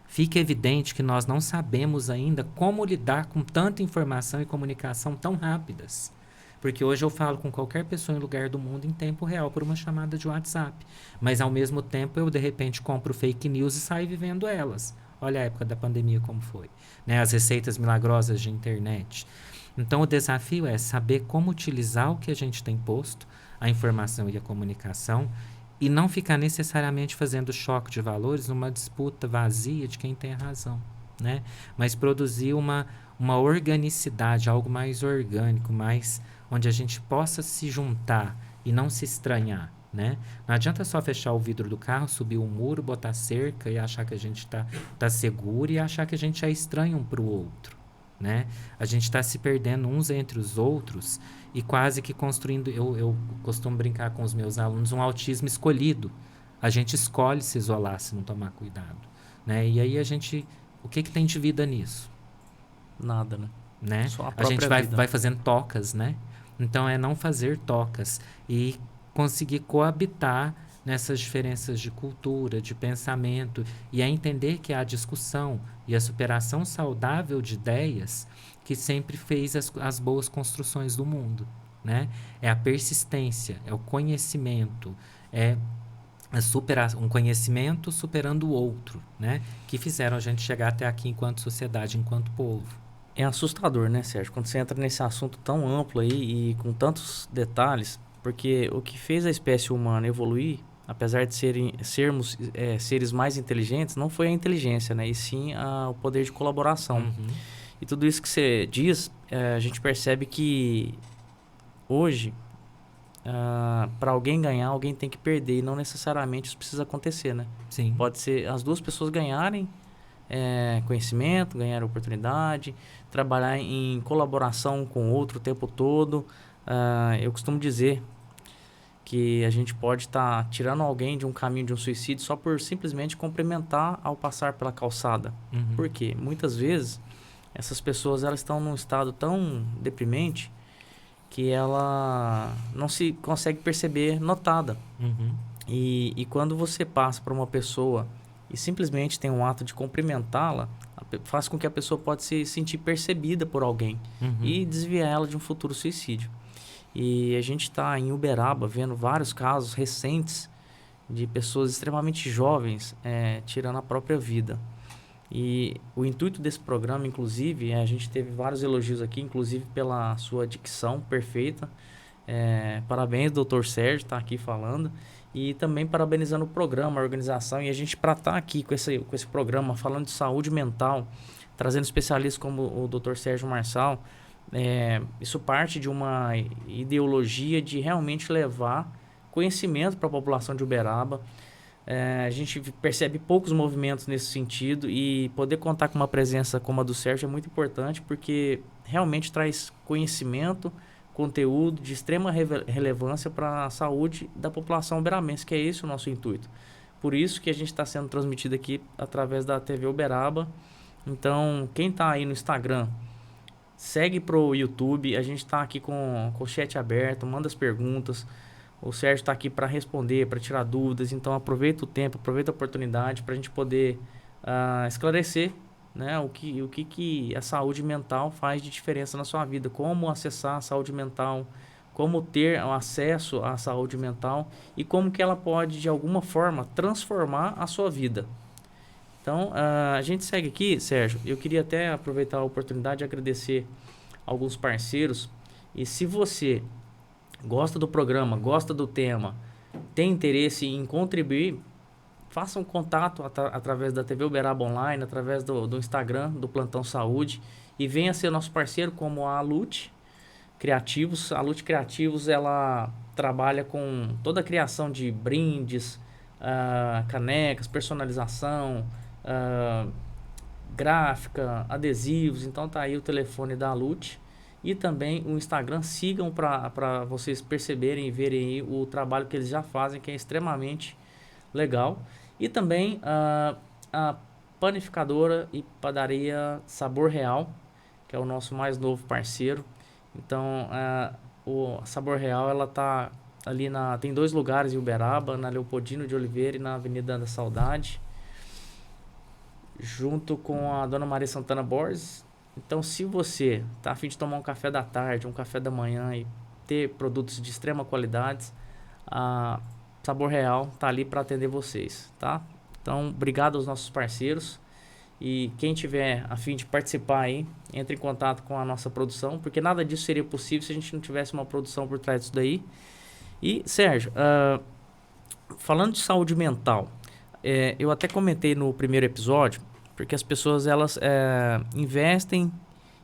Fica evidente que nós não sabemos ainda como lidar com tanta informação e comunicação tão rápidas. Porque hoje eu falo com qualquer pessoa em lugar do mundo em tempo real por uma chamada de WhatsApp. Mas, ao mesmo tempo, eu, de repente, compro fake news e saio vivendo elas. Olha a época da pandemia como foi. Né? As receitas milagrosas de internet. Então, o desafio é saber como utilizar o que a gente tem posto, a informação e a comunicação, e não ficar necessariamente fazendo choque de valores numa disputa vazia de quem tem a razão. Né? Mas produzir uma organicidade, algo mais orgânico, mais onde a gente possa se juntar e não se estranhar, né? Não adianta só fechar o vidro do carro, subir o muro, botar cerca e achar que a gente tá seguro e achar que a gente é estranho um para o outro, né? A gente está se perdendo uns entre os outros e quase que construindo, eu costumo brincar com os meus alunos, um autismo escolhido. A gente escolhe se isolar se não tomar cuidado, né? E aí o que tem de vida nisso? Nada, Né? Só A gente vida. vai fazendo tocas, né? Então, é não fazer tocas e conseguir coabitar nessas diferenças de cultura, de pensamento, e é entender que a discussão e a superação saudável de ideias que sempre fez as boas construções do mundo, né? É a persistência, é o conhecimento, é um conhecimento superando o outro, né? Que fizeram a gente chegar até aqui enquanto sociedade, enquanto povo. É assustador, né, Sérgio? Quando você entra nesse assunto tão amplo aí e com tantos detalhes, porque o que fez a espécie humana evoluir, apesar de sermos seres mais inteligentes, não foi a inteligência, né? E sim o poder de colaboração. Uhum. E tudo isso que você diz, a gente percebe que hoje, para alguém ganhar, alguém tem que perder. E não necessariamente isso precisa acontecer, né? Sim. Pode ser as duas pessoas ganharem conhecimento, ganhar oportunidade, trabalhar em colaboração com o outro o tempo todo. Eu costumo dizer que a gente pode estar tirando alguém de um caminho de um suicídio só por simplesmente cumprimentar ao passar pela calçada. Uhum. Por quê? Muitas vezes essas pessoas elas estão num estado tão deprimente que ela não se consegue perceber notada. Uhum. E quando você passa por uma pessoa e simplesmente tem um ato de cumprimentá-la, faz com que a pessoa pode se sentir percebida por alguém e desviar ela de um futuro suicídio. E a gente está em Uberaba vendo vários casos recentes de pessoas extremamente jovens tirando a própria vida. E o intuito desse programa, inclusive, a gente teve vários elogios aqui, inclusive pela sua dicção perfeita. Parabéns, doutor Sérgio, está aqui falando. E também parabenizando o programa, a organização. E a gente, para estar aqui com esse programa, falando de saúde mental, trazendo especialistas como o Dr. Sérgio Marçal, isso parte de uma ideologia de realmente levar conhecimento para a população de Uberaba. A gente percebe poucos movimentos nesse sentido e poder contar com uma presença como a do Sérgio é muito importante porque realmente traz conhecimento, conteúdo de extrema relevância para a saúde da população uberamense, que é esse o nosso intuito. Por isso que a gente está sendo transmitido aqui através da TV Uberaba. Então, quem está aí no Instagram, segue pro YouTube. A gente está aqui com o chat aberto, manda as perguntas. O Sérgio está aqui para responder, para tirar dúvidas. Então, aproveita o tempo, aproveita a oportunidade para a gente poder esclarecer, né, o que a saúde mental faz de diferença na sua vida, como acessar a saúde mental, como ter acesso à saúde mental e como que ela pode, de alguma forma, transformar a sua vida. Então, a gente segue aqui, Sérgio. Eu queria até aproveitar a oportunidade de agradecer alguns parceiros. E se você gosta do programa, gosta do tema, tem interesse em contribuir, faça um contato através da TV Uberaba Online, através do Instagram, do Plantão Saúde, e venha ser nosso parceiro como a Lute Criativos. A Lute Criativos, ela trabalha com toda a criação de brindes, canecas, personalização, gráfica, adesivos. Então tá aí o telefone da Lute e também o Instagram. Sigam para vocês perceberem e verem aí o trabalho que eles já fazem, que é extremamente legal. E também a panificadora e padaria Sabor Real, que que é o nosso mais novo parceiro. Então, a Sabor Real, ela tá ali tem 2 lugares em Uberaba, na Leopoldino de Oliveira e na Avenida da Saudade, junto com a Dona Maria Santana Borges. Então, se você tá a fim de tomar um café da tarde, um café da manhã e ter produtos de extrema qualidade, a Sabor Real tá ali para atender vocês, tá? Então, obrigado aos nossos parceiros. E quem tiver a fim de participar aí, entre em contato com a nossa produção, porque nada disso seria possível se a gente não tivesse uma produção por trás disso daí. E, Sérgio, falando de saúde mental, eu até comentei no primeiro episódio, porque as pessoas elas investem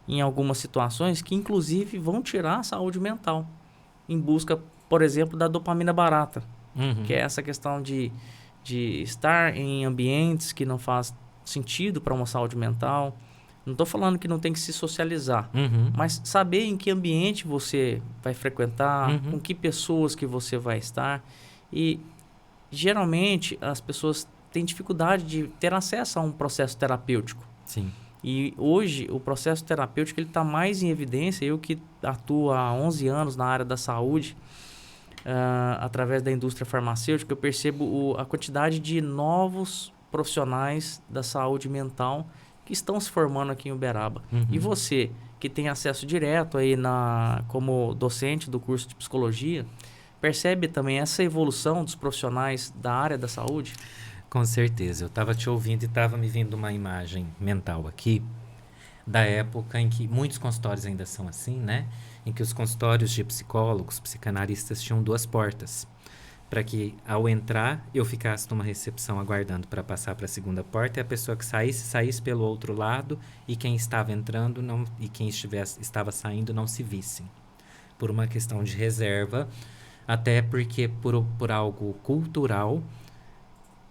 em algumas situações que, inclusive, vão tirar a saúde mental, em busca, por exemplo, da dopamina barata, que é essa questão de estar em ambientes que não faz sentido para uma saúde mental. Não estou falando que não tem que se socializar, mas saber em que ambiente você vai frequentar, com que pessoas que você vai estar. E, geralmente, as pessoas têm dificuldade de ter acesso a um processo terapêutico. Sim. E hoje, o processo terapêutico está mais em evidência. Eu que atuo há 11 anos na área da saúde, através da indústria farmacêutica, eu percebo a quantidade de novos profissionais da saúde mental que estão se formando aqui em Uberaba. E você, que tem acesso direto aí como docente do curso de psicologia, percebe também essa evolução dos profissionais da área da saúde? Com certeza. Eu estava te ouvindo e estava me vindo uma imagem mental aqui da época em que muitos consultórios ainda são assim, né? Em que os consultórios de psicólogos, psicanalistas tinham 2 portas, para que ao entrar eu ficasse numa recepção aguardando para passar para a segunda porta, e a pessoa que saísse pelo outro lado, e quem estava entrando e quem estava saindo não se vissem, por uma questão de reserva, até porque por algo cultural,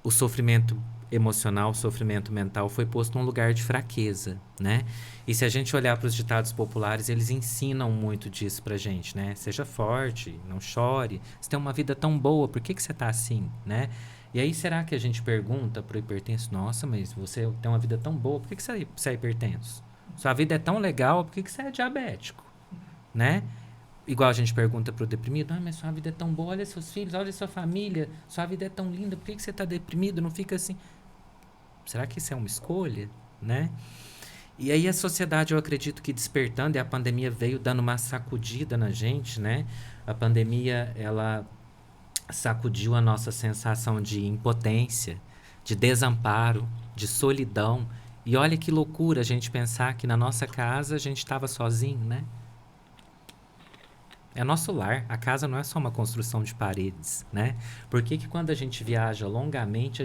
o sofrimento emocional, o sofrimento mental foi posto num lugar de fraqueza, né? E se a gente olhar para os ditados populares, eles ensinam muito disso pra gente, né? Seja forte, não chore, você tem uma vida tão boa, por que você tá assim, né? E aí, será que a gente pergunta pro hipertenso, nossa, mas você tem uma vida tão boa, por que você é hipertenso? Sua vida é tão legal, por que você é diabético, né? Igual a gente pergunta pro deprimido, mas sua vida é tão boa, olha seus filhos, olha sua família, sua vida é tão linda, por que você tá deprimido? Não fica assim. Será que isso é uma escolha, né? E aí a sociedade, eu acredito que despertando, e a pandemia veio dando uma sacudida na gente, né? A pandemia, ela sacudiu a nossa sensação de impotência, de desamparo, de solidão. E olha que loucura a gente pensar que na nossa casa a gente estava sozinho, né? É nosso lar. A casa não é só uma construção de paredes, né? Por que quando a gente viaja longamente,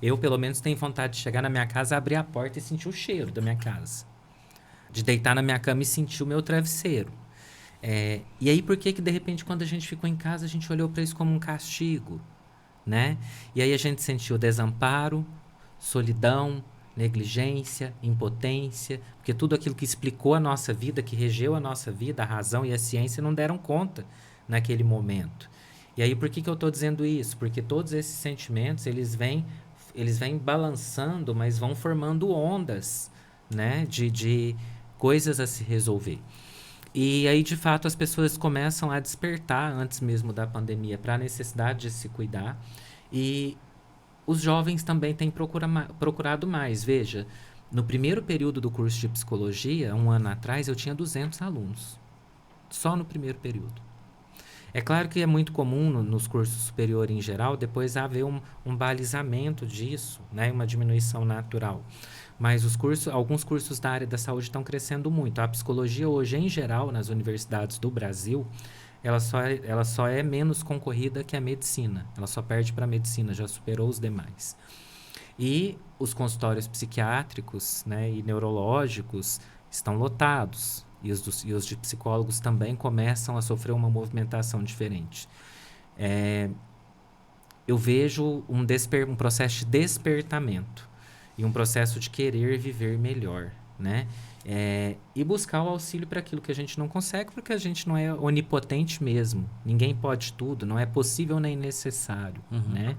eu pelo menos tenho vontade de chegar na minha casa, abrir a porta e sentir o cheiro da minha casa. De deitar na minha cama e sentir o meu travesseiro. E aí por que de repente quando a gente ficou em casa, a gente olhou para isso como um castigo, né? E aí a gente sentiu desamparo, solidão, negligência, impotência, porque tudo aquilo que explicou a nossa vida, que regeu a nossa vida, a razão e a ciência não deram conta naquele momento. E aí por que eu estou dizendo isso? Porque todos esses sentimentos, eles vêm balançando, mas vão formando ondas, né, de coisas a se resolver. E aí, de fato, as pessoas começam a despertar, antes mesmo da pandemia, para a necessidade de se cuidar. E os jovens também têm procurado mais. Veja, no primeiro período do curso de psicologia, 1 ano atrás, eu tinha 200 alunos. Só no primeiro período. É claro que é muito comum nos cursos superiores em geral, depois haver um balizamento disso, né, uma diminuição natural. Mas alguns cursos da área da saúde estão crescendo muito. A psicologia hoje, em geral, nas universidades do Brasil, ela só é menos concorrida que a medicina. Ela só perde para a medicina, já superou os demais. E os consultórios psiquiátricos, né, e neurológicos estão lotados. E os de psicólogos também começam a sofrer uma movimentação diferente. Eu vejo um processo de despertamento e um processo de querer viver melhor, né? E buscar o auxílio para aquilo que a gente não consegue, porque a gente não é onipotente mesmo. Ninguém pode tudo, não é possível nem necessário, né?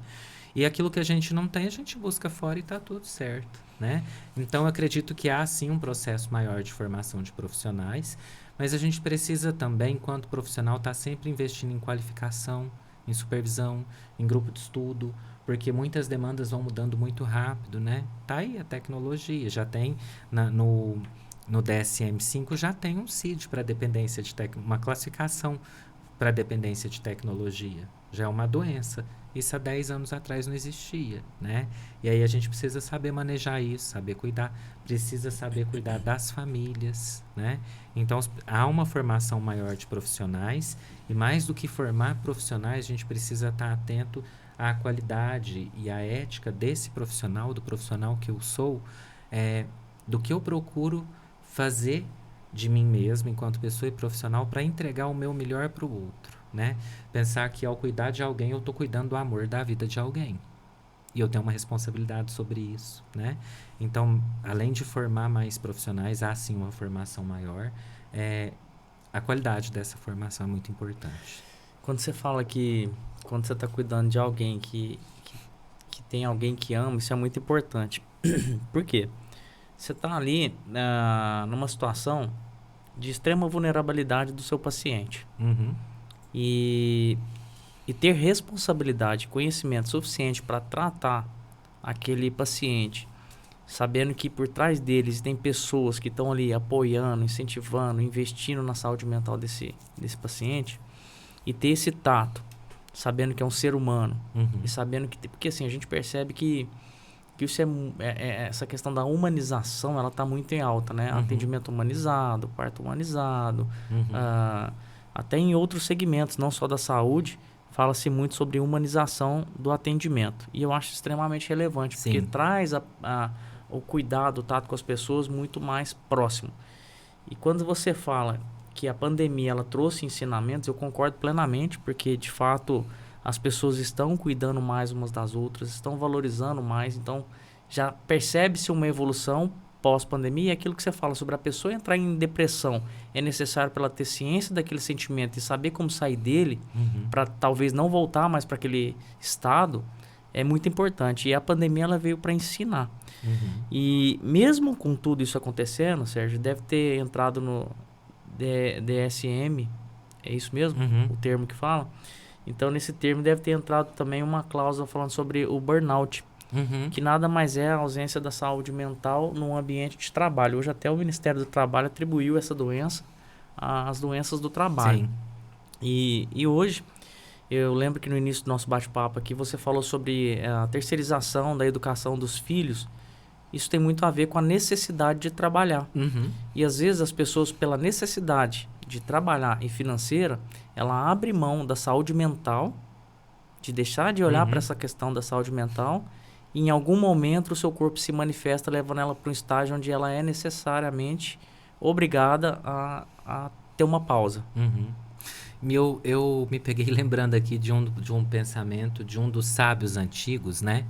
E aquilo que a gente não tem, a gente busca fora e está tudo certo, né? Então, eu acredito que há, sim, um processo maior de formação de profissionais, mas a gente precisa também, enquanto profissional, estar sempre investindo em qualificação, em supervisão, em grupo de estudo, porque muitas demandas vão mudando muito rápido, né? Tá aí a tecnologia, já tem no DSM-5 já tem um CID para dependência de uma classificação para dependência de tecnologia. Já é uma doença. Isso há 10 anos atrás não existia, né? E aí a gente precisa saber manejar isso, saber cuidar, precisa saber cuidar das famílias, né? Então, há uma formação maior de profissionais e mais do que formar profissionais, a gente precisa estar atento à qualidade e à ética desse profissional, do profissional que eu sou, do que eu procuro fazer de mim mesmo, enquanto pessoa e profissional, para entregar o meu melhor para o outro, né? Pensar que ao cuidar de alguém, eu estou cuidando do amor da vida de alguém. E eu tenho uma responsabilidade sobre isso, né? Então, além de formar mais profissionais, há sim uma formação maior. A qualidade dessa formação é muito importante. Quando você fala que quando você está cuidando de alguém que tem alguém que ama, isso é muito importante. Por quê? Você está ali numa situação de extrema vulnerabilidade do seu paciente. Uhum. E ter responsabilidade, conhecimento suficiente para tratar aquele paciente, sabendo que por trás deles tem pessoas que estão ali apoiando, incentivando, investindo na saúde mental desse paciente, e ter esse tato, sabendo que é um ser humano, e sabendo que... Porque assim, a gente percebe que isso essa questão da humanização, ela está muito em alta, né? Atendimento humanizado, parto humanizado, até em outros segmentos, não só da saúde, fala-se muito sobre humanização do atendimento. E eu acho extremamente relevante, Sim. porque traz o cuidado, o tato com as pessoas muito mais próximo. E quando você fala que a pandemia ela trouxe ensinamentos, eu concordo plenamente, porque de fato as pessoas estão cuidando mais umas das outras, estão valorizando mais, então já percebe-se uma evolução pós-pandemia. E aquilo que você fala sobre a pessoa entrar em depressão, é necessário para ela ter ciência daquele sentimento e saber como sair dele, para talvez não voltar mais para aquele estado, é muito importante. E a pandemia ela veio para ensinar. E mesmo com tudo isso acontecendo, Sérgio, deve ter entrado no DSM, é isso mesmo? O termo que fala? Então, nesse termo deve ter entrado também uma cláusula falando sobre o burnout, que nada mais é a ausência da saúde mental num ambiente de trabalho. Hoje até o Ministério do Trabalho atribuiu essa doença às doenças do trabalho. Sim. E hoje, eu lembro que no início do nosso bate-papo aqui, você falou sobre a terceirização da educação dos filhos. Isso tem muito a ver com a necessidade de trabalhar. E às vezes as pessoas, pela necessidade de trabalhar e financeira, ela abre mão da saúde mental, de deixar de olhar para essa questão da saúde mental, e em algum momento o seu corpo se manifesta, levando ela para um estágio onde ela é necessariamente obrigada a ter uma pausa. Eu me peguei lembrando aqui de um pensamento de um dos sábios antigos, né?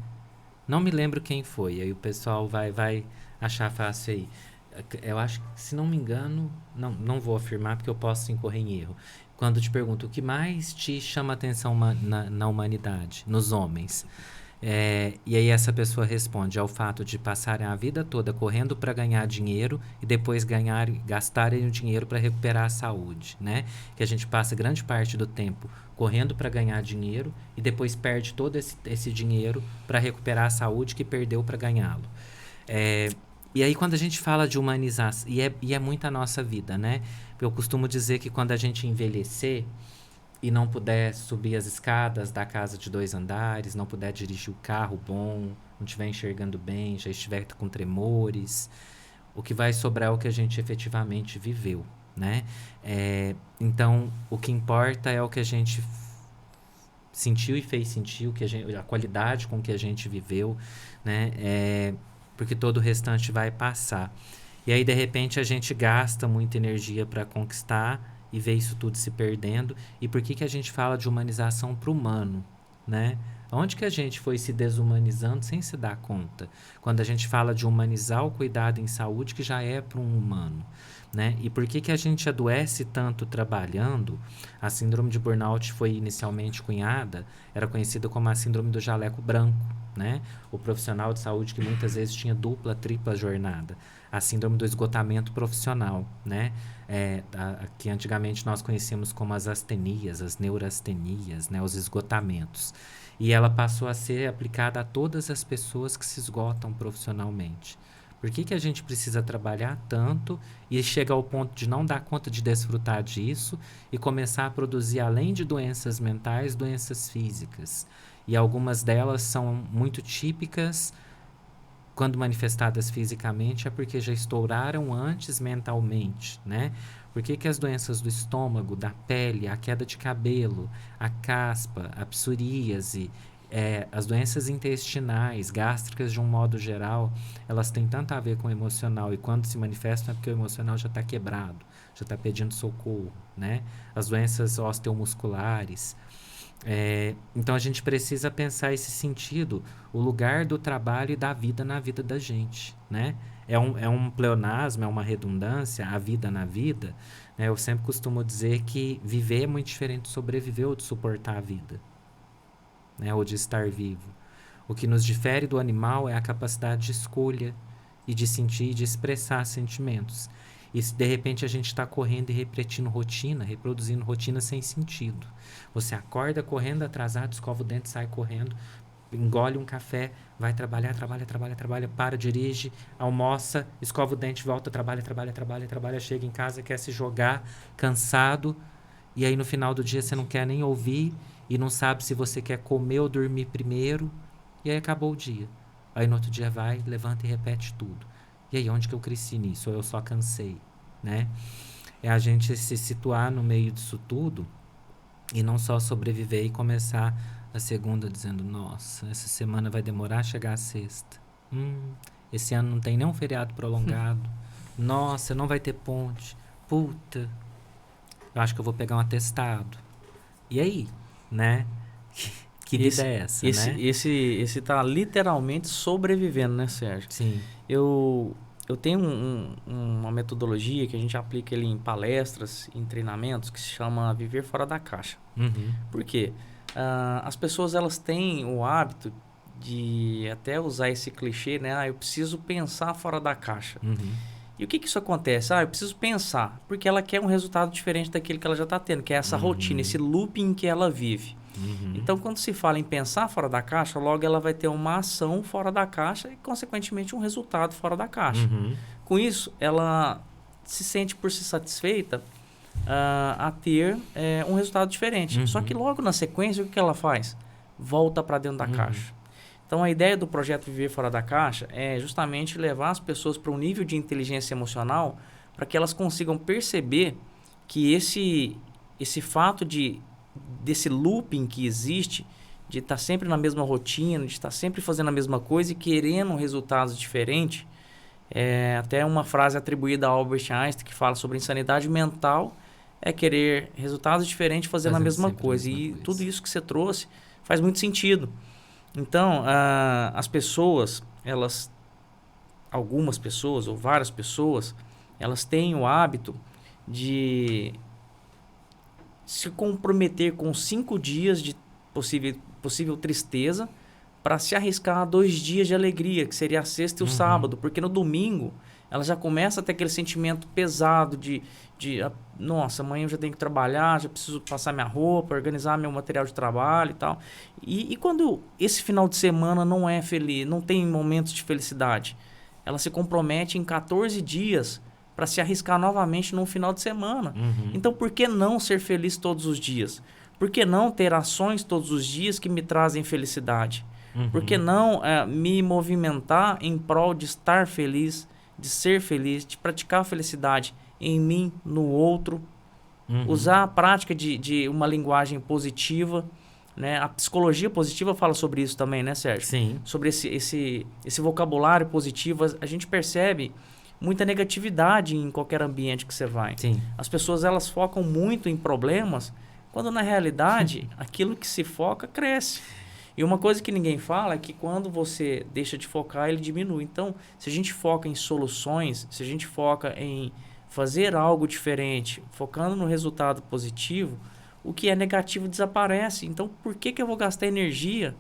Não me lembro quem foi, aí o pessoal vai achar fácil aí. Eu acho que, se não me engano, não vou afirmar porque eu posso incorrer em erro. Quando te pergunto o que mais te chama atenção na humanidade, nos homens, e aí essa pessoa responde ao fato de passarem a vida toda correndo para ganhar dinheiro e depois gastarem o dinheiro para recuperar a saúde, né? Que a gente passa grande parte do tempo correndo para ganhar dinheiro e depois perde todo esse dinheiro para recuperar a saúde que perdeu para ganhá-lo. E aí, quando a gente fala de humanizar, e é muito a nossa vida, né? Eu costumo dizer que quando a gente envelhecer e não puder subir as escadas da casa de 2 andares, não puder dirigir o carro bom, não estiver enxergando bem, já estiver com tremores, o que vai sobrar é o que a gente efetivamente viveu, né? Então, o que importa é o que a gente sentiu e fez sentir, a qualidade com que a gente viveu, né? Porque todo o restante vai passar. E aí, de repente, a gente gasta muita energia para conquistar e vê isso tudo se perdendo. E por que a gente fala de humanização para o humano, né? Onde que a gente foi se desumanizando sem se dar conta? Quando a gente fala de humanizar o cuidado em saúde, que já é para um humano, né? E por que que a gente adoece tanto trabalhando? A síndrome de burnout foi inicialmente cunhada, era conhecida como a síndrome do jaleco branco, né? O profissional de saúde que muitas vezes tinha dupla, tripla jornada. A síndrome do esgotamento profissional, né? Que antigamente nós conhecíamos como as astenias, as neurastenias, né? Os esgotamentos. E ela passou a ser aplicada a todas as pessoas que se esgotam profissionalmente. Por que que a gente precisa trabalhar tanto e chega ao ponto de não dar conta de desfrutar disso e começar a produzir, além de doenças mentais, doenças físicas? E algumas delas são muito típicas, quando manifestadas fisicamente, é porque já estouraram antes mentalmente, né? Por que que as doenças do estômago, da pele, a queda de cabelo, a caspa, a psoríase, as doenças intestinais, gástricas de um modo geral, elas têm tanto a ver com o emocional, e quando se manifestam é porque o emocional já está quebrado, já está pedindo socorro, né? As doenças osteomusculares. Então a gente precisa pensar esse sentido, o lugar do trabalho e da vida na vida da gente, né? É um pleonasmo, é uma redundância, a vida na vida, né? Eu sempre costumo dizer que viver é muito diferente de sobreviver ou de suportar a vida, né? Ou de estar vivo. O que nos difere do animal é a capacidade de escolha e de sentir e de expressar sentimentos. E se de repente a gente está correndo e repetindo rotina, reproduzindo rotina sem sentido. Você acorda correndo atrasado, escova o dente, sai correndo, engole um café, vai trabalhar, trabalha, para, dirige, almoça, escova o dente, volta, trabalha, chega em casa, quer se jogar, cansado, e aí no final do dia você não quer nem ouvir e não sabe se você quer comer ou dormir primeiro, e aí acabou o dia. Aí no outro dia vai, levanta e repete tudo. E aí, onde que eu cresci nisso? Ou eu só cansei, né? É a gente se situar no meio disso tudo e não só sobreviver e começar a segunda dizendo, nossa, essa semana vai demorar a chegar a sexta. Esse ano não tem nenhum feriado prolongado. Nossa, não vai ter ponte. Puta, eu acho que eu vou pegar um atestado. E aí, né? Que vida é essa, né? Esse tá literalmente sobrevivendo, né, Sérgio? Sim. Eu tenho uma metodologia que a gente aplica ele em palestras, em treinamentos, que se chama Viver Fora da Caixa. Uhum. Por quê? As pessoas elas têm o hábito de até usar esse clichê, né? Eu preciso pensar fora da caixa. Uhum. E o que isso acontece? Eu preciso pensar, porque ela quer um resultado diferente daquele que ela já está tendo, que é essa rotina, esse looping que ela vive. Então, quando se fala em pensar fora da caixa, logo ela vai ter uma ação fora da caixa e, consequentemente, um resultado fora da caixa. Com isso, ela se sente por si satisfeita a ter um resultado diferente. Só que logo na sequência, o que ela faz? Volta para dentro da caixa. Então, a ideia do projeto Viver Fora da Caixa é justamente levar as pessoas para um nível de inteligência emocional para que elas consigam perceber que esse fato desse looping que existe, de estar sempre na mesma rotina, de estar sempre fazendo a mesma coisa e querendo resultados diferentes. Até uma frase atribuída a Albert Einstein que fala sobre insanidade mental é querer resultados diferentes fazendo a mesma coisa. E tudo isso que você trouxe faz muito sentido. Então, as pessoas, algumas pessoas ou várias pessoas, elas têm o hábito de se comprometer com 5 dias de possível tristeza para se arriscar a 2 dias de alegria, que seria a sexta e o sábado, porque no domingo ela já começa a ter aquele sentimento pesado de nossa, amanhã eu já tenho que trabalhar, já preciso passar minha roupa, organizar meu material de trabalho e tal. E quando esse final de semana não é feliz, não tem momentos de felicidade, ela se compromete em 14 dias para se arriscar novamente num final de semana. Então, por que não ser feliz todos os dias? Por que não ter ações todos os dias que me trazem felicidade? Por que não me movimentar em prol de estar feliz, de ser feliz, de praticar a felicidade em mim, no outro? Usar a prática de uma linguagem positiva, né? A psicologia positiva fala sobre isso também, né, Sérgio? Sim. Sobre esse vocabulário positivo. A gente percebe muita negatividade em qualquer ambiente que você vai. Sim. As pessoas elas focam muito em problemas, quando na realidade aquilo que se foca cresce. E uma coisa que ninguém fala é que quando você deixa de focar, ele diminui. Então, se a gente foca em soluções, se a gente foca em fazer algo diferente, focando no resultado positivo, o que é negativo desaparece. Então, por que que eu vou gastar energia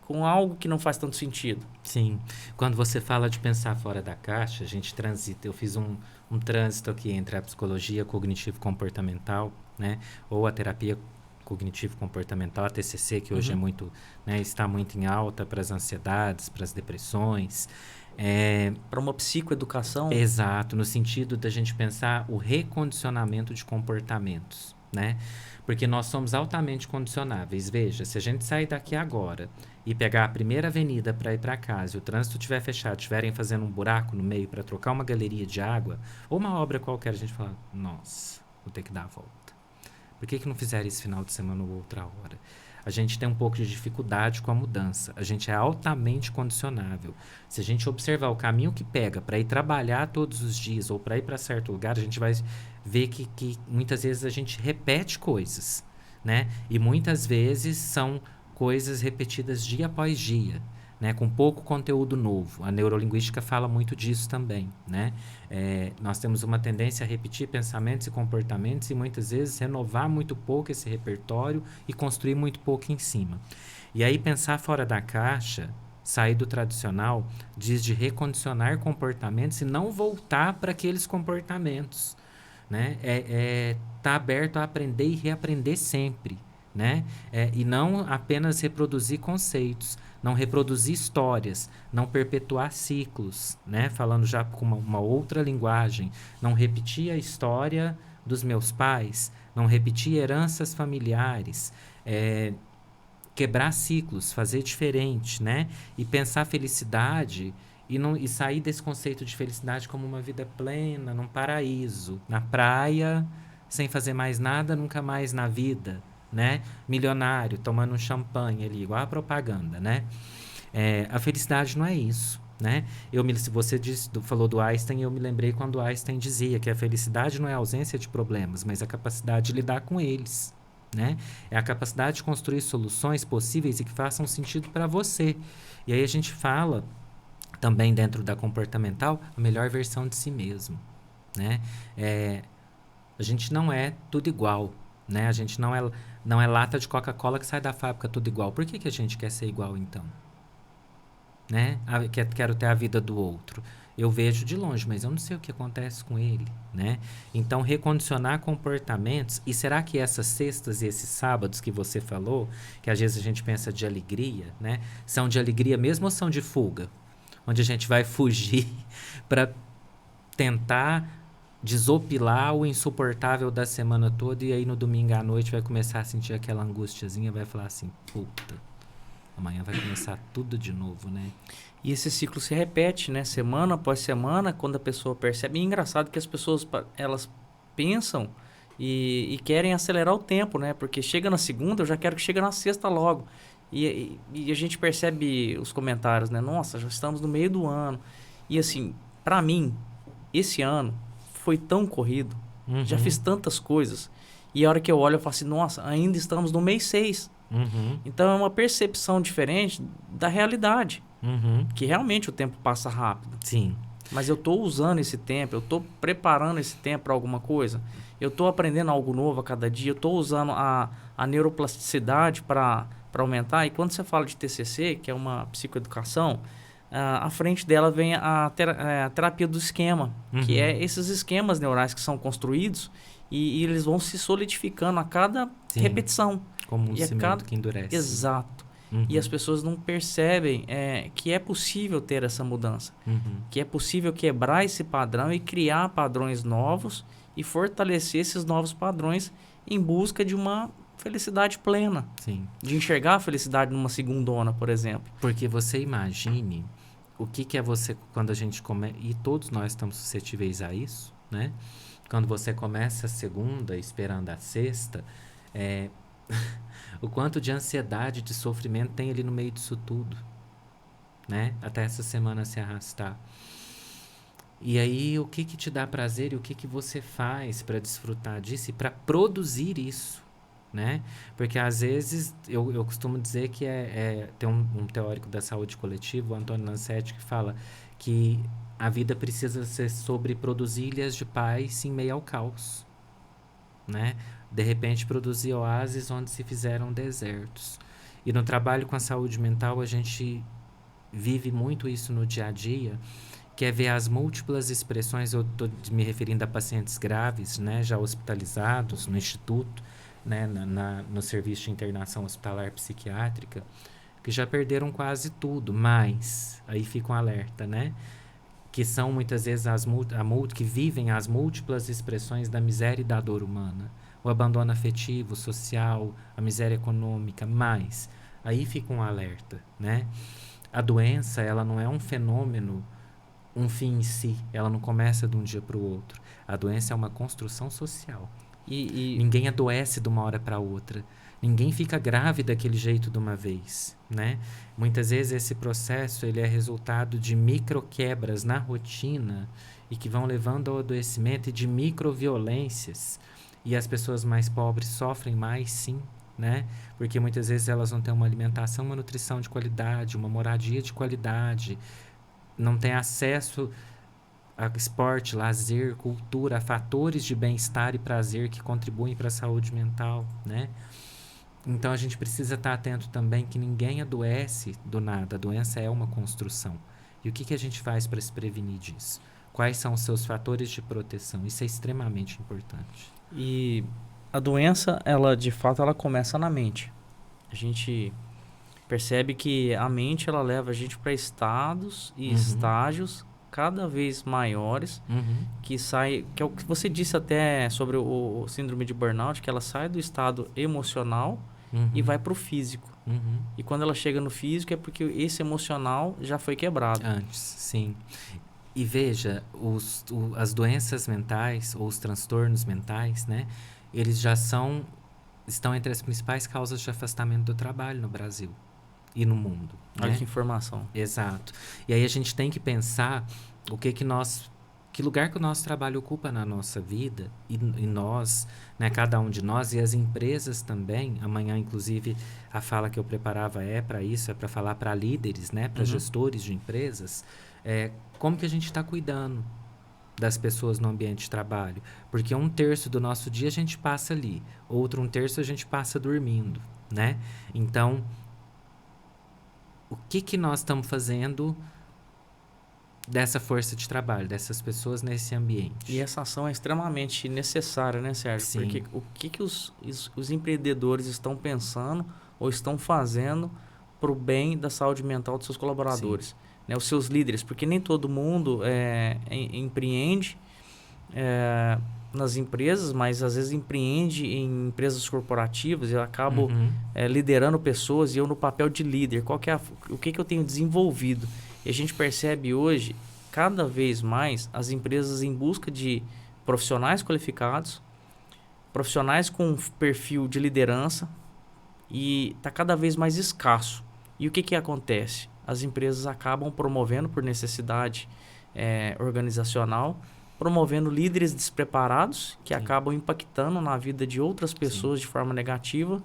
com algo que não faz tanto sentido? Sim. Quando você fala de pensar fora da caixa, a gente transita. Eu fiz um trânsito aqui entre a psicologia cognitivo-comportamental, né? Ou a terapia cognitivo-comportamental, a TCC, que hoje é muito, né, está muito em alta para as ansiedades, para as depressões. Para uma psicoeducação. Exato, no sentido da gente pensar o recondicionamento de comportamentos, né? Porque nós somos altamente condicionáveis. Veja, se a gente sair daqui agora e pegar a primeira avenida para ir para casa e o trânsito estiver fechado, estiverem fazendo um buraco no meio para trocar uma galeria de água ou uma obra qualquer, a gente fala, nossa, vou ter que dar a volta. Por que não fizeram esse final de semana ou outra hora? A gente tem um pouco de dificuldade com a mudança. A gente é altamente condicionável. Se a gente observar o caminho que pega para ir trabalhar todos os dias ou para ir para certo lugar, a gente vai ver que muitas vezes a gente repete coisas, né? E muitas vezes são coisas repetidas dia após dia, né? Com pouco conteúdo novo. A neurolinguística fala muito disso também, né? Nós temos uma tendência a repetir pensamentos e comportamentos e muitas vezes renovar muito pouco esse repertório e construir muito pouco em cima. E aí pensar fora da caixa, sair do tradicional, diz de recondicionar comportamentos e não voltar para aqueles comportamentos, né? Tá aberto a aprender e reaprender sempre, né? E não apenas reproduzir conceitos, não reproduzir histórias, não perpetuar ciclos, né? Falando já com uma outra linguagem, não repetir a história dos meus pais, não repetir heranças familiares, quebrar ciclos, fazer diferente, né? E pensar felicidade e sair desse conceito de felicidade como uma vida plena, num paraíso, na praia, sem fazer mais nada, nunca mais na vida, né? Milionário, tomando um champanhe ali, igual a propaganda, né? A felicidade não é isso, né? Se você falou do Einstein, eu me lembrei quando Einstein dizia que a felicidade não é a ausência de problemas, mas a capacidade de lidar com eles, né? É a capacidade de construir soluções possíveis e que façam sentido para você. E aí a gente fala também dentro da comportamental a melhor versão de si mesmo, né? A gente não é tudo igual, né? A gente não é lata de Coca-Cola que sai da fábrica tudo igual. Por que a gente quer ser igual então? Né? Quero ter a vida do outro. Eu vejo de longe, mas eu não sei o que acontece com ele, né? Então, recondicionar comportamentos. E será que essas sextas e esses sábados que você falou, que às vezes a gente pensa de alegria, né? São de alegria mesmo ou são de fuga? Onde a gente vai fugir para tentar desopilar o insuportável da semana toda e aí no domingo à noite vai começar a sentir aquela angustiazinha, vai falar assim, puta, amanhã vai começar tudo de novo, né? E esse ciclo se repete, né? Semana após semana, quando a pessoa percebe. E é engraçado que as pessoas, elas pensam e querem acelerar o tempo, né? Porque chega na segunda, eu já quero que chegue na sexta logo. E a gente percebe os comentários, né? Nossa, já estamos no meio do ano. E assim, para mim, esse ano foi tão corrido. Já fiz tantas coisas. E a hora que eu olho, eu falo assim, nossa, ainda estamos no mês 6. Então é uma percepção diferente da realidade. Que realmente o tempo passa rápido. Sim. Mas eu estou usando esse tempo, eu estou preparando esse tempo para alguma coisa. Eu estou aprendendo algo novo a cada dia, eu estou usando a neuroplasticidade para aumentar. E quando você fala de TCC, que é uma psicoeducação, à frente dela vem a terapia do esquema, que é esses esquemas neurais que são construídos e eles vão se solidificando a cada repetição. Como um cimento que endurece. Exato. E as pessoas não percebem que é possível ter essa mudança. Que é possível quebrar esse padrão e criar padrões novos e fortalecer esses novos padrões em busca de uma felicidade plena. Sim. De enxergar a felicidade numa segundona, por exemplo. Porque você imagine o que é você quando a gente começa... E todos nós estamos suscetíveis a isso, né? Quando você começa a segunda esperando a sexta... o quanto de ansiedade, de sofrimento tem ali no meio disso tudo, né? Até essa semana se arrastar. E aí, o que te dá prazer e o que você faz para desfrutar disso e para produzir isso, né? Porque às vezes, eu costumo dizer que tem um teórico da saúde coletiva, o Antônio Lancetti, que fala que A vida precisa ser sobre produzir ilhas de paz em meio ao caos, né? De repente, produzir oásis onde se fizeram desertos. E no trabalho com a saúde mental, a gente vive muito isso no dia a dia, que é ver as múltiplas expressões. Eu estou me referindo a pacientes graves, né, já hospitalizados no instituto, né, no serviço de internação hospitalar psiquiátrica, que já perderam quase tudo, mas aí fica um alerta, né? Que são muitas vezes que vivem as múltiplas expressões da miséria e da dor humana. O abandono afetivo, social, a miséria econômica, mas aí fica um alerta, né? A doença, ela não é um fenômeno, um fim em si, ela não começa de um dia para o outro. A doença é uma construção social. Ninguém adoece de uma hora para outra. Ninguém fica grave daquele jeito de uma vez, né? Muitas vezes esse processo ele é resultado de microquebras na rotina e que vão levando ao adoecimento e de microviolências. E as pessoas mais pobres sofrem mais, sim, né? Porque muitas vezes elas não têm uma alimentação, uma nutrição de qualidade, uma moradia de qualidade, não têm acesso a esporte, lazer, cultura, a fatores de bem-estar e prazer que contribuem para a saúde mental, né? Então, a gente precisa estar atento também que ninguém adoece do nada. A doença é uma construção. E o que a gente faz para se prevenir disso? Quais são os seus fatores de proteção? Isso é extremamente importante. E a doença, ela de fato, ela começa na mente. A gente percebe que a mente, ela leva a gente para estados e estágios cada vez maiores, que é o que você disse até sobre o síndrome de burnout, que ela sai do estado emocional e vai para o físico. E quando ela chega no físico é porque esse emocional já foi quebrado. Antes, sim. E veja, as doenças mentais ou os transtornos mentais, né? Eles já estão entre as principais causas de afastamento do trabalho no Brasil e no mundo. Olha né? que informação. Exato. E aí a gente tem que pensar que lugar que o nosso trabalho ocupa na nossa vida e nós, né, cada um de nós e as empresas também. Amanhã, inclusive, a fala que eu preparava é para isso, é para falar para líderes, né, para gestores de empresas, como que a gente está cuidando das pessoas no ambiente de trabalho. Porque 1/3 do nosso dia a gente passa ali, outro 1/3 a gente passa dormindo, né? Então, o que nós estamos fazendo dessa força de trabalho, dessas pessoas nesse ambiente? E essa ação é extremamente necessária, né, Sérgio? Sim. Porque o que os empreendedores estão pensando ou estão fazendo para o bem da saúde mental dos seus colaboradores, né? Os seus líderes, porque nem todo mundo empreende nas empresas, mas às vezes empreende em empresas corporativas. Eu acabo liderando pessoas e eu no papel de líder. O que eu tenho desenvolvido? E a gente percebe hoje, cada vez mais, as empresas em busca de profissionais qualificados, profissionais com perfil de liderança, e está cada vez mais escasso. E o que acontece? As empresas acabam promovendo, por necessidade organizacional, promovendo líderes despreparados que acabam impactando na vida de outras pessoas de forma negativa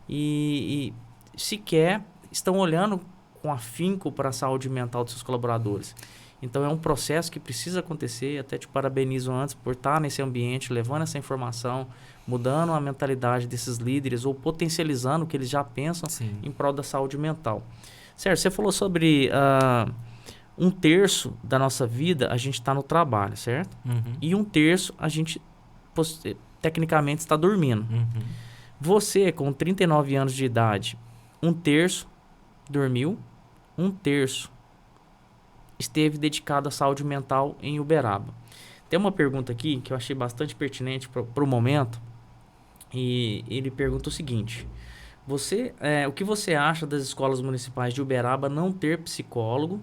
e sequer estão olhando com afinco para a saúde mental dos seus colaboradores. Então, é um processo que precisa acontecer. Até te parabenizo antes por estar nesse ambiente, levando essa informação, mudando a mentalidade desses líderes ou potencializando o que eles já pensam em prol da saúde mental. Sérgio, você falou sobre 1/3 da nossa vida a gente está no trabalho, certo? E 1/3 a gente tecnicamente está dormindo. Você, com 39 anos de idade, 1/3 dormiu, 1/3 esteve dedicado à saúde mental em Uberaba. Tem uma pergunta aqui que eu achei bastante pertinente para o momento, e ele pergunta o seguinte: o que você acha das escolas municipais de Uberaba não ter psicólogo?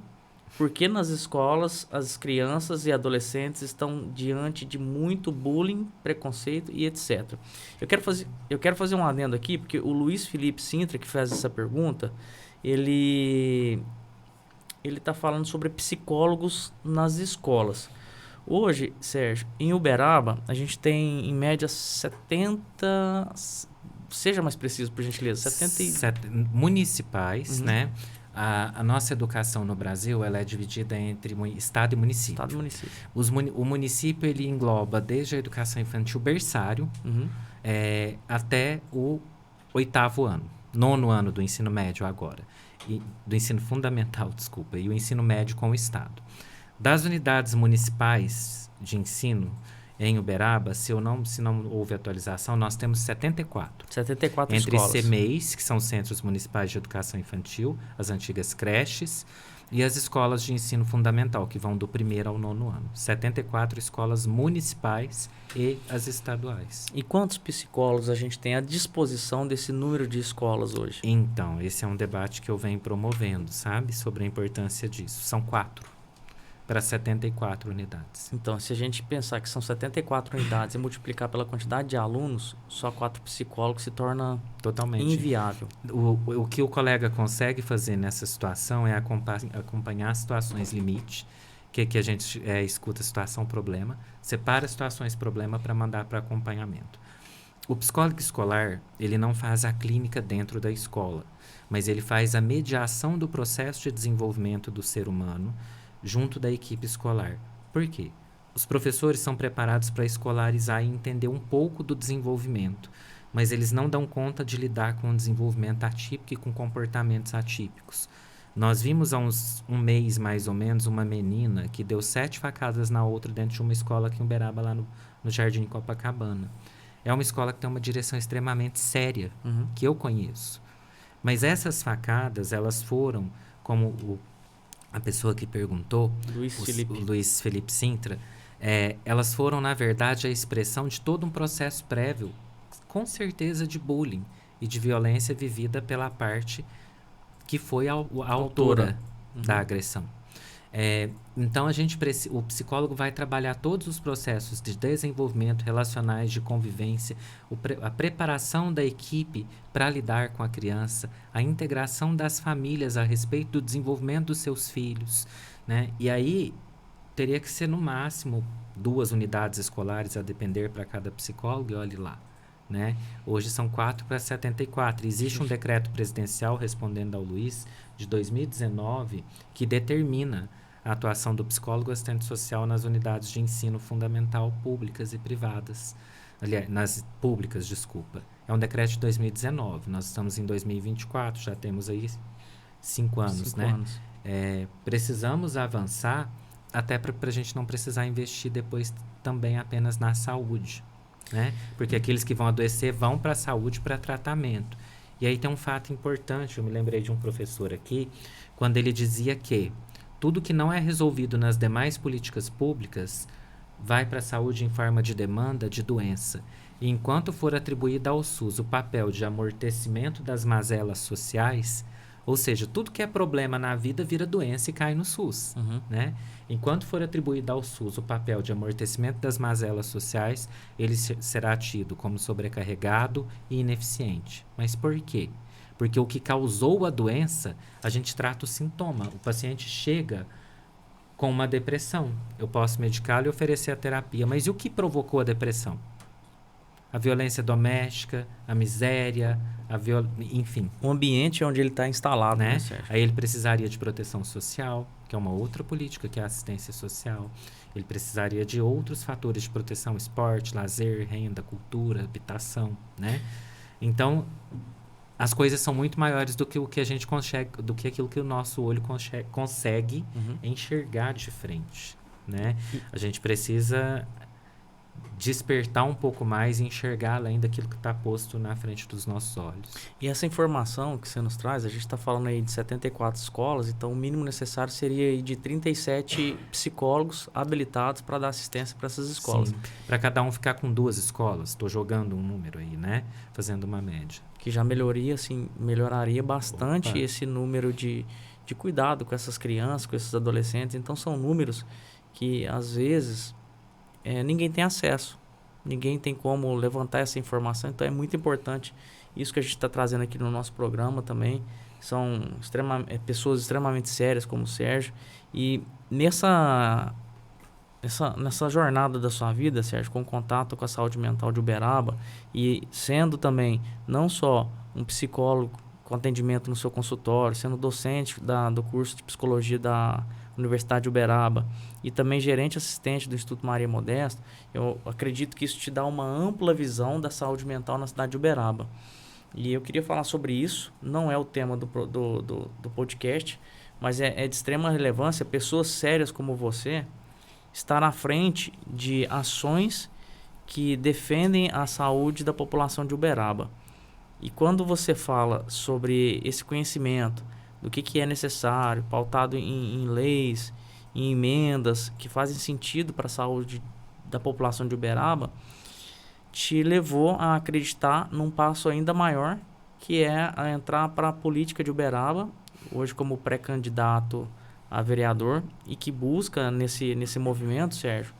Porque nas escolas as crianças e adolescentes estão diante de muito bullying, preconceito e etc. Eu quero fazer um adendo aqui, porque o Luiz Felipe Sintra, que fez essa pergunta, ele está falando sobre psicólogos nas escolas. Hoje, Sérgio, em Uberaba, a gente tem em média 70... Seja mais preciso, por gentileza. 70 municipais, né? A nossa educação no Brasil, ela é dividida entre estado e município. Estado e município. O município, ele engloba desde a educação infantil berçário até o 8º ano. 9º ano do ensino médio agora. Do ensino fundamental, desculpa. E o ensino médio com o estado. Das unidades municipais de ensino em Uberaba, se não houve atualização, nós temos 74. 74 entre escolas. CMEIs, que são Centros Municipais de Educação Infantil, as antigas creches, e as escolas de ensino fundamental, que vão do 1º ao 9º ano. 74 escolas municipais e as estaduais. E quantos psicólogos a gente tem à disposição desse número de escolas hoje? Então, esse é um debate que eu venho promovendo, sabe? Sobre a importância disso. São 4 para 74 unidades. Então, se a gente pensar que são 74 unidades e multiplicar pela quantidade de alunos, só 4 psicólogos se torna totalmente inviável. O que o colega consegue fazer nessa situação é acompanhar situações limite, que a gente escuta situação-problema, separa situações-problema para mandar para acompanhamento. O psicólogo escolar, ele não faz a clínica dentro da escola, mas ele faz a mediação do processo de desenvolvimento do ser humano junto da equipe escolar. Por quê? Os professores são preparados para escolarizar e entender um pouco do desenvolvimento, mas eles não dão conta de lidar com o desenvolvimento atípico e com comportamentos atípicos. Nós vimos há um mês, mais ou menos, uma menina que deu 7 facadas na outra dentro de uma escola aqui em Uberaba, lá no Jardim Copacabana. É uma escola que tem uma direção extremamente séria, que eu conheço. Mas essas facadas, elas foram, como a pessoa que perguntou, o Luiz Felipe Sintra, elas foram, na verdade, a expressão de todo um processo prévio, com certeza, de bullying e de violência vivida pela parte que foi a autora da agressão. Então, o psicólogo vai trabalhar todos os processos de desenvolvimento relacionais, de convivência, a preparação da equipe para lidar com a criança, a integração das famílias a respeito do desenvolvimento dos seus filhos, né? E aí, teria que ser, no máximo, 2 unidades escolares a depender para cada psicólogo, e olhe lá. Né? Hoje são 4 para 74. Existe um decreto presidencial, respondendo ao Luiz, de 2019, que determina a atuação do psicólogo assistente social nas unidades de ensino fundamental públicas e privadas. Aliás, nas públicas, desculpa. É um decreto de 2019. Nós estamos em 2024, já temos aí 5 anos, né? 5 anos. Precisamos avançar até para a gente não precisar investir depois também apenas na saúde. Né? Porque aqueles que vão adoecer vão para a saúde, para tratamento. E aí tem um fato importante, eu me lembrei de um professor aqui, quando ele dizia que tudo que não é resolvido nas demais políticas públicas vai para a saúde em forma de demanda de doença. E enquanto for atribuído ao SUS o papel de amortecimento das mazelas sociais, ou seja, tudo que é problema na vida vira doença e cai no SUS. Né? Enquanto for atribuído ao SUS o papel de amortecimento das mazelas sociais, ele será tido como sobrecarregado e ineficiente. Mas por quê? Porque o que causou a doença, a gente trata o sintoma. O paciente chega com uma depressão. Eu posso medicá-lo e oferecer a terapia. Mas e o que provocou a depressão? A violência doméstica, a miséria, enfim. O ambiente onde ele está instalado, né? Aí ele precisaria de proteção social, que é uma outra política, que é a assistência social. Ele precisaria de outros fatores de proteção, esporte, lazer, renda, cultura, habitação, né? Então, as coisas são muito maiores do que o que a gente consegue, do que aquilo que o nosso olho consegue enxergar de frente, né? A gente precisa despertar um pouco mais e enxergar além daquilo que está posto na frente dos nossos olhos. E essa informação que você nos traz, a gente está falando aí de 74 escolas, então o mínimo necessário seria aí de 37 psicólogos habilitados para dar assistência para essas escolas. Para cada um ficar com 2 escolas, estou jogando um número aí, né? Fazendo uma média. Que já melhoraria bastante esse número de cuidado com essas crianças, com esses adolescentes. Então são números que às vezes ninguém tem acesso, ninguém tem como levantar essa informação, então é muito importante isso que a gente está trazendo aqui no nosso programa também. São pessoas extremamente sérias como o Sérgio, e nessa jornada da sua vida, Sérgio, com contato com a saúde mental de Uberaba, e sendo também não só um psicólogo com atendimento no seu consultório, sendo docente do curso de psicologia da Universidade de Uberaba e também gerente assistente do Instituto Maria Modesta, eu acredito que isso te dá uma ampla visão da saúde mental na cidade de Uberaba. E eu queria falar sobre isso, não é o tema do podcast, mas é de extrema relevância pessoas sérias como você estar à frente de ações que defendem a saúde da população de Uberaba. E quando você fala sobre esse conhecimento, do que é necessário, pautado em leis, em emendas que fazem sentido para a saúde da população de Uberaba, te levou a acreditar num passo ainda maior, que é a entrar para a política de Uberaba, hoje como pré-candidato a vereador, e que busca nesse movimento, Sérgio,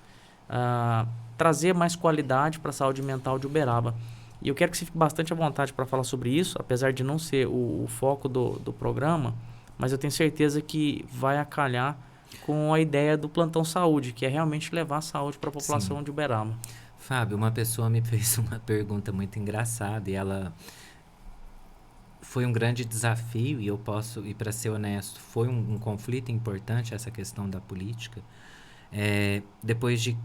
trazer mais qualidade para a saúde mental de Uberaba. E eu quero que você fique bastante à vontade para falar sobre isso, apesar de não ser o foco do programa, mas eu tenho certeza que vai acalhar com a ideia do Plantão Saúde, que é realmente levar a saúde para a população de Uberaba. Fábio, uma pessoa me fez uma pergunta muito engraçada e ela foi um grande desafio e para ser honesto, foi um conflito importante essa questão da política. Depois de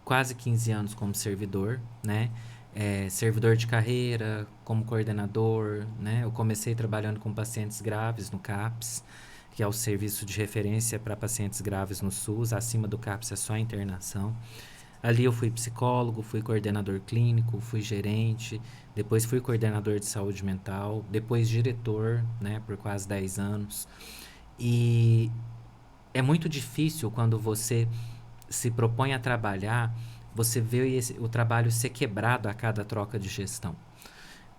quase 15 anos como servidor, né? Servidor de carreira, como coordenador, né? Eu comecei trabalhando com pacientes graves no CAPS, que é o serviço de referência para pacientes graves no SUS. Acima do CAPS é só internação. Ali eu fui psicólogo, fui coordenador clínico, fui gerente, depois fui coordenador de saúde mental, depois diretor, né, por quase 10 anos. E é muito difícil quando você se propõe a trabalhar, você vê o trabalho ser quebrado a cada troca de gestão.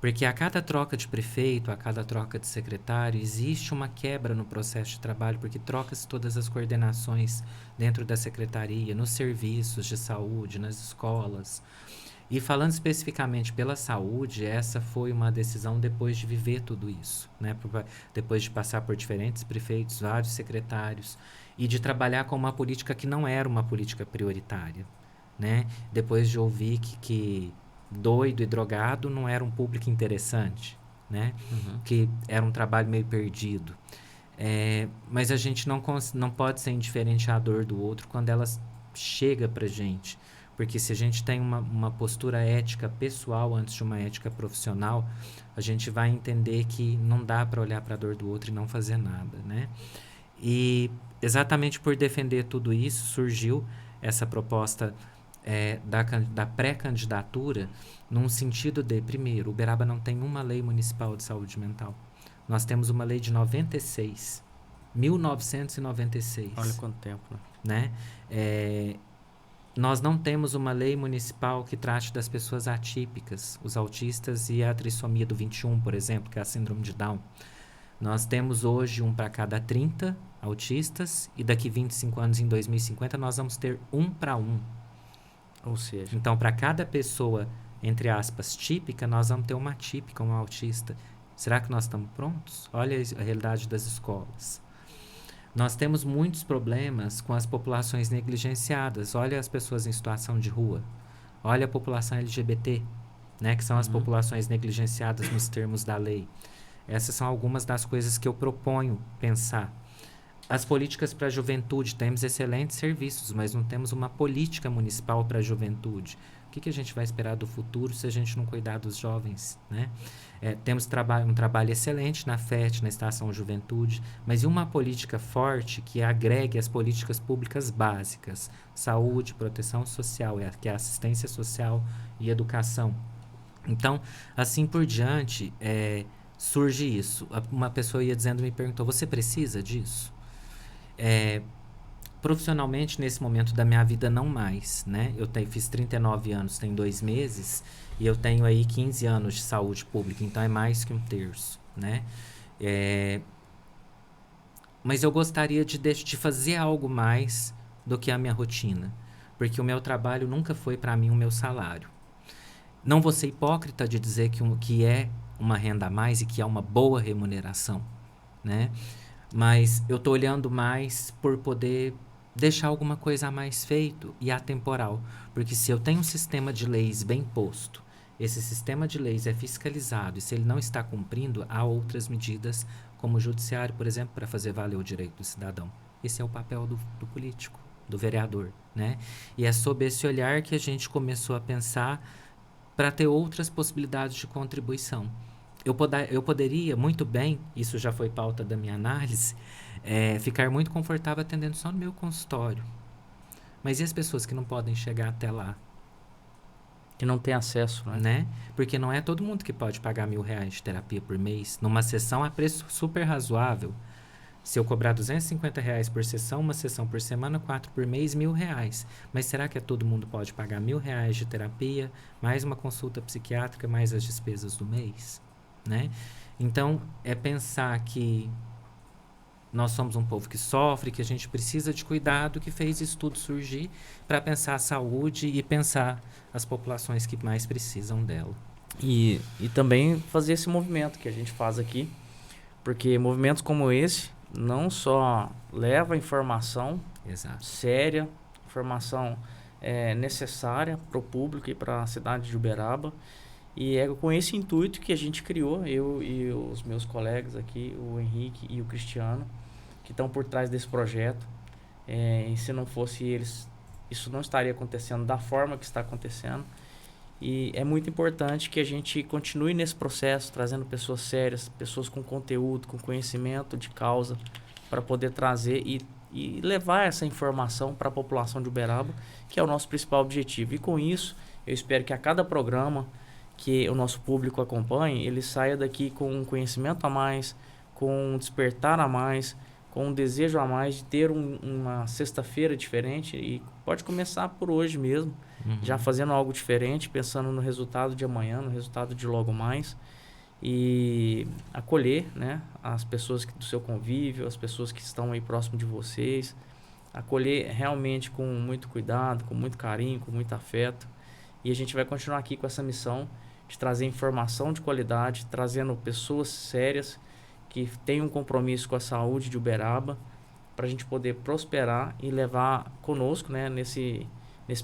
Porque a cada troca de prefeito, a cada troca de secretário, existe uma quebra no processo de trabalho, porque troca-se todas as coordenações dentro da secretaria, nos serviços de saúde, nas escolas. E falando especificamente pela saúde, essa foi uma decisão depois de viver tudo isso, né? Depois de passar por diferentes prefeitos, vários secretários, e de trabalhar com uma política que não era uma política prioritária, né? Depois de ouvir que doido e drogado não era um público interessante, né? Que era um trabalho meio perdido. Mas a gente não pode ser indiferente à dor do outro quando ela chega pra gente. Porque se a gente tem uma postura ética pessoal antes de uma ética profissional, a gente vai entender que não dá para olhar para a dor do outro e não fazer nada, né? E exatamente por defender tudo isso, surgiu essa proposta da pré-candidatura, num sentido de, primeiro, Uberaba não tem uma lei municipal de saúde mental. Nós temos uma lei de 1996. Olha quanto tempo, né? Nós não temos uma lei municipal que trate das pessoas atípicas, os autistas e a trissomia do 21, por exemplo, que é a síndrome de Down. Nós temos hoje um para cada 30 autistas e daqui 25 anos, em 2050, nós vamos ter 1 para 1. Ou seja... Então, para cada pessoa, entre aspas, típica, nós vamos ter uma atípica, uma autista. Será que nós estamos prontos? Olha a realidade das escolas. Nós temos muitos problemas com as populações negligenciadas. Olha as pessoas em situação de rua. Olha a população LGBT, né, que são as populações negligenciadas nos termos da lei. Essas são algumas das coisas que eu proponho pensar. As políticas para a juventude, temos excelentes serviços, mas não temos uma política municipal para a juventude. O que a gente vai esperar do futuro se a gente não cuidar dos jovens, né? Temos um trabalho excelente na FET, na Estação Juventude, mas e uma política forte que agregue as políticas públicas básicas, saúde, proteção social, que é assistência social e educação. Então, assim por diante, surge isso. Uma pessoa me perguntou, você precisa disso? Profissionalmente, nesse momento da minha vida, não mais, né? Fiz 39 anos, tem 2 meses, e eu tenho aí 15 anos de saúde pública, então é mais que 1/3, né? Mas eu gostaria de fazer algo mais do que a minha rotina, porque o meu trabalho nunca foi para mim o meu salário. Não vou ser hipócrita de dizer que é uma renda a mais e que é uma boa remuneração, né? Mas eu estou olhando mais por poder deixar alguma coisa a mais feito e atemporal. Porque se eu tenho um sistema de leis bem posto esse sistema de leis é fiscalizado e se ele não está cumprindo, há outras medidas, como o judiciário, por exemplo, para fazer valer o direito do cidadão. Esse é o papel do político, do vereador, né? E é sob esse olhar que a gente começou a pensar para ter outras possibilidades de contribuição. Eu poderia muito bem, isso já foi pauta da minha análise, ficar muito confortável atendendo só no meu consultório. Mas e as pessoas que não podem chegar até lá? Que não tem acesso, né? Porque não é todo mundo que pode pagar R$1.000 de terapia por mês. Numa sessão a preço super razoável. Se eu cobrar R$250 por sessão, uma sessão por semana, 4 por mês, R$1.000. Mas será que todo mundo pode pagar R$1.000 de terapia, mais uma consulta psiquiátrica, mais as despesas do mês? Né? Então, é pensar que nós somos um povo que sofre, que a gente precisa de cuidado, que fez isso tudo surgir para pensar a saúde e pensar as populações que mais precisam dela. E também fazer esse movimento que a gente faz aqui, porque movimentos como esse não só levam informação séria, informação necessária para o público e para a cidade de Uberaba, e é com esse intuito que a gente criou, eu e os meus colegas aqui, o Henrique e o Cristiano, que estão por trás desse projeto. E se não fosse eles, isso não estaria acontecendo da forma que está acontecendo. E é muito importante que a gente continue nesse processo, trazendo pessoas sérias, pessoas com conteúdo, com conhecimento de causa, para poder trazer e levar essa informação para a população de Uberaba, que é o nosso principal objetivo. E com isso, eu espero que a cada programa que o nosso público acompanhe, ele saia daqui com um conhecimento a mais, com um despertar a mais, com um desejo a mais de ter uma sexta-feira diferente, e pode começar por hoje mesmo, já fazendo algo diferente, pensando no resultado de amanhã, no resultado de logo mais, e acolher, né, as pessoas do seu convívio, as pessoas que estão aí próximo de vocês, acolher realmente com muito cuidado, com muito carinho, com muito afeto, e a gente vai continuar aqui com essa missão de trazer informação de qualidade, trazendo pessoas sérias, que tem um compromisso com a saúde de Uberaba, para a gente poder prosperar e levar conosco, né, nesse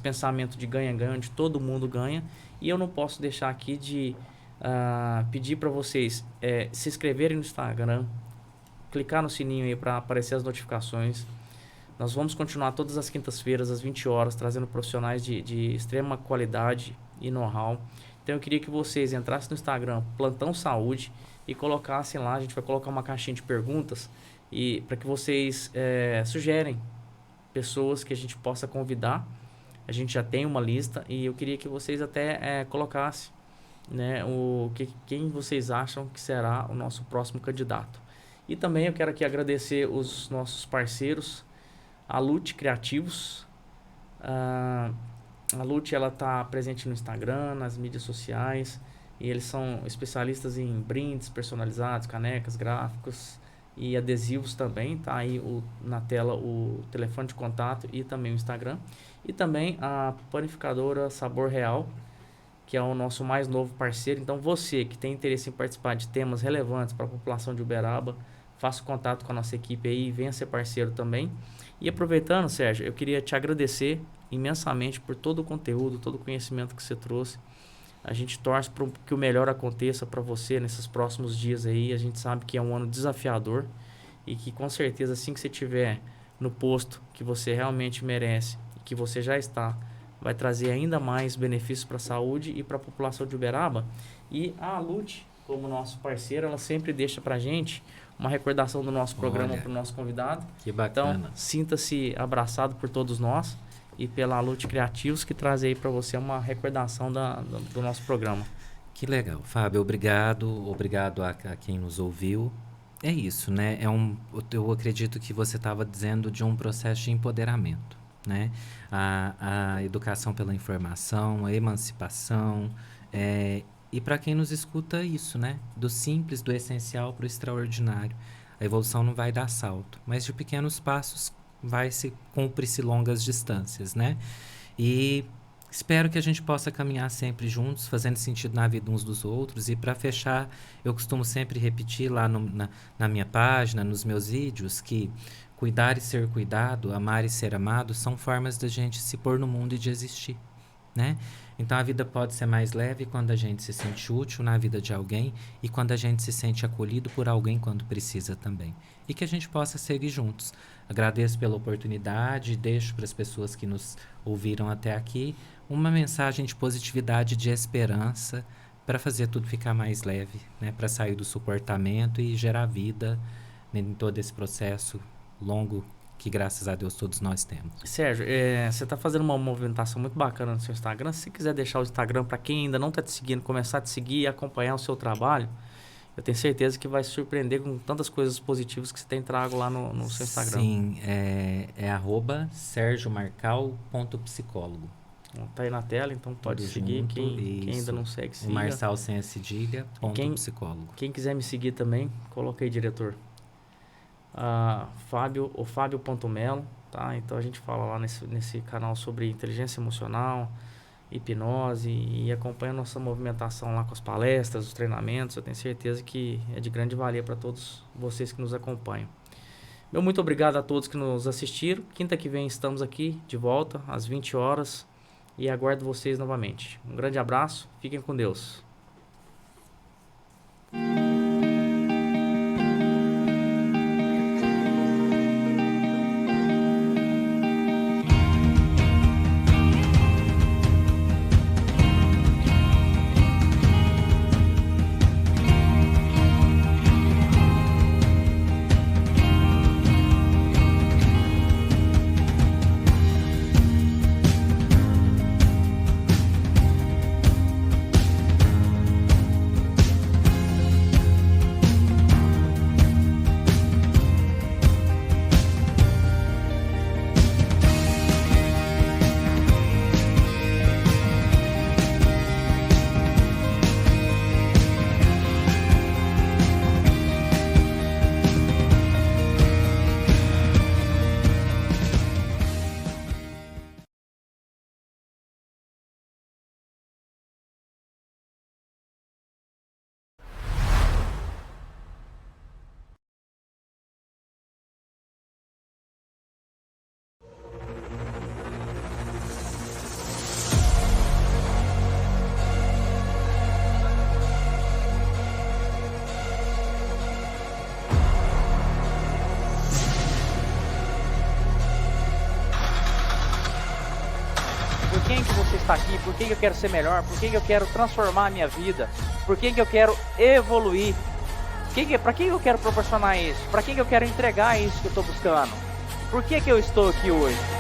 pensamento de ganha-ganha, onde todo mundo ganha. E eu não posso deixar aqui de pedir para vocês se inscreverem no Instagram, clicar no sininho aí para aparecer as notificações. Nós vamos continuar todas as quintas-feiras, às 20 horas, trazendo profissionais de extrema qualidade e know-how. Então eu queria que vocês entrassem no Instagram, Plantão Saúde, e colocassem lá. A gente vai colocar uma caixinha de perguntas e para que vocês sugerem pessoas que a gente possa convidar. A gente já tem uma lista e eu queria que vocês até colocassem, né, quem vocês acham que será o nosso próximo candidato. E também eu quero aqui agradecer os nossos parceiros, a Lute Criativos. A Lute, ela está presente no Instagram, nas mídias sociais, e eles são especialistas em brindes personalizados, canecas, gráficos e adesivos também. Tá aí na tela o telefone de contato e também o Instagram. E também a panificadora Sabor Real, que é o nosso mais novo parceiro. Então você que tem interesse em participar de temas relevantes para a população de Uberaba, faça contato com a nossa equipe aí e venha ser parceiro também. E aproveitando, Sérgio, eu queria te agradecer imensamente por todo o conteúdo, todo o conhecimento que você trouxe. A gente torce para que o melhor aconteça para você nesses próximos dias aí. A gente sabe que é um ano desafiador e que com certeza assim que você estiver no posto que você realmente merece e que você já está, vai trazer ainda mais benefícios para a saúde e para a população de Uberaba. E a Lute, como nosso parceiro, ela sempre deixa para a gente uma recordação do nosso programa para o nosso convidado. Que bacana. Então, sinta-se abraçado por todos nós e pela Lute Criativos, que traz aí para você uma recordação do nosso programa. Que legal, Fábio. Obrigado a quem nos ouviu. É isso, né? Eu acredito que você estava dizendo de um processo de empoderamento, né? A educação pela informação, a emancipação, e para quem nos escuta isso, né? Do simples, do essencial para o extraordinário. A evolução não vai dar salto, mas de pequenos passos cumpre-se longas distâncias, né? E espero que a gente possa caminhar sempre juntos, fazendo sentido na vida uns dos outros. E para fechar, eu costumo sempre repetir lá na minha página, nos meus vídeos, que cuidar e ser cuidado, amar e ser amado são formas da gente se pôr no mundo e de existir, né? Então a vida pode ser mais leve quando a gente se sente útil na vida de alguém e quando a gente se sente acolhido por alguém quando precisa também. E que a gente possa seguir juntos. Agradeço pela oportunidade e deixo para as pessoas que nos ouviram até aqui uma mensagem de positividade, de esperança, para fazer tudo ficar mais leve, né? Para sair do suportamento e gerar vida, né, em todo esse processo longo que, graças a Deus, todos nós temos. Sérgio, você está fazendo uma movimentação muito bacana no seu Instagram. Se você quiser deixar o Instagram para quem ainda não está te seguindo, começar a te seguir e acompanhar o seu trabalho, eu tenho certeza que vai se surpreender com tantas coisas positivas que você tem trago lá no seu Instagram. Sim, é @sergiomarcal.psicólogo. Tá aí na tela, então pode Tudo seguir. junto, Quem ainda não segue, O siga. Marçal sem a cedilha, _psicólogo. Quem quiser me seguir também, coloca aí, diretor. Fábio.melo, tá? Então a gente fala lá nesse canal sobre inteligência emocional, hipnose e acompanha a nossa movimentação lá com as palestras, os treinamentos. Eu tenho certeza que é de grande valia para todos vocês que nos acompanham. Meu muito obrigado a todos que nos assistiram. Quinta que vem estamos aqui de volta às 20 horas e aguardo vocês novamente. Um grande abraço, fiquem com Deus. Por quem que você está aqui? Por que eu quero ser melhor? Por que eu quero transformar a minha vida? Por que eu quero evoluir? Para quem eu quero proporcionar isso? Para quem eu quero entregar isso que eu estou buscando? Por que eu estou aqui hoje?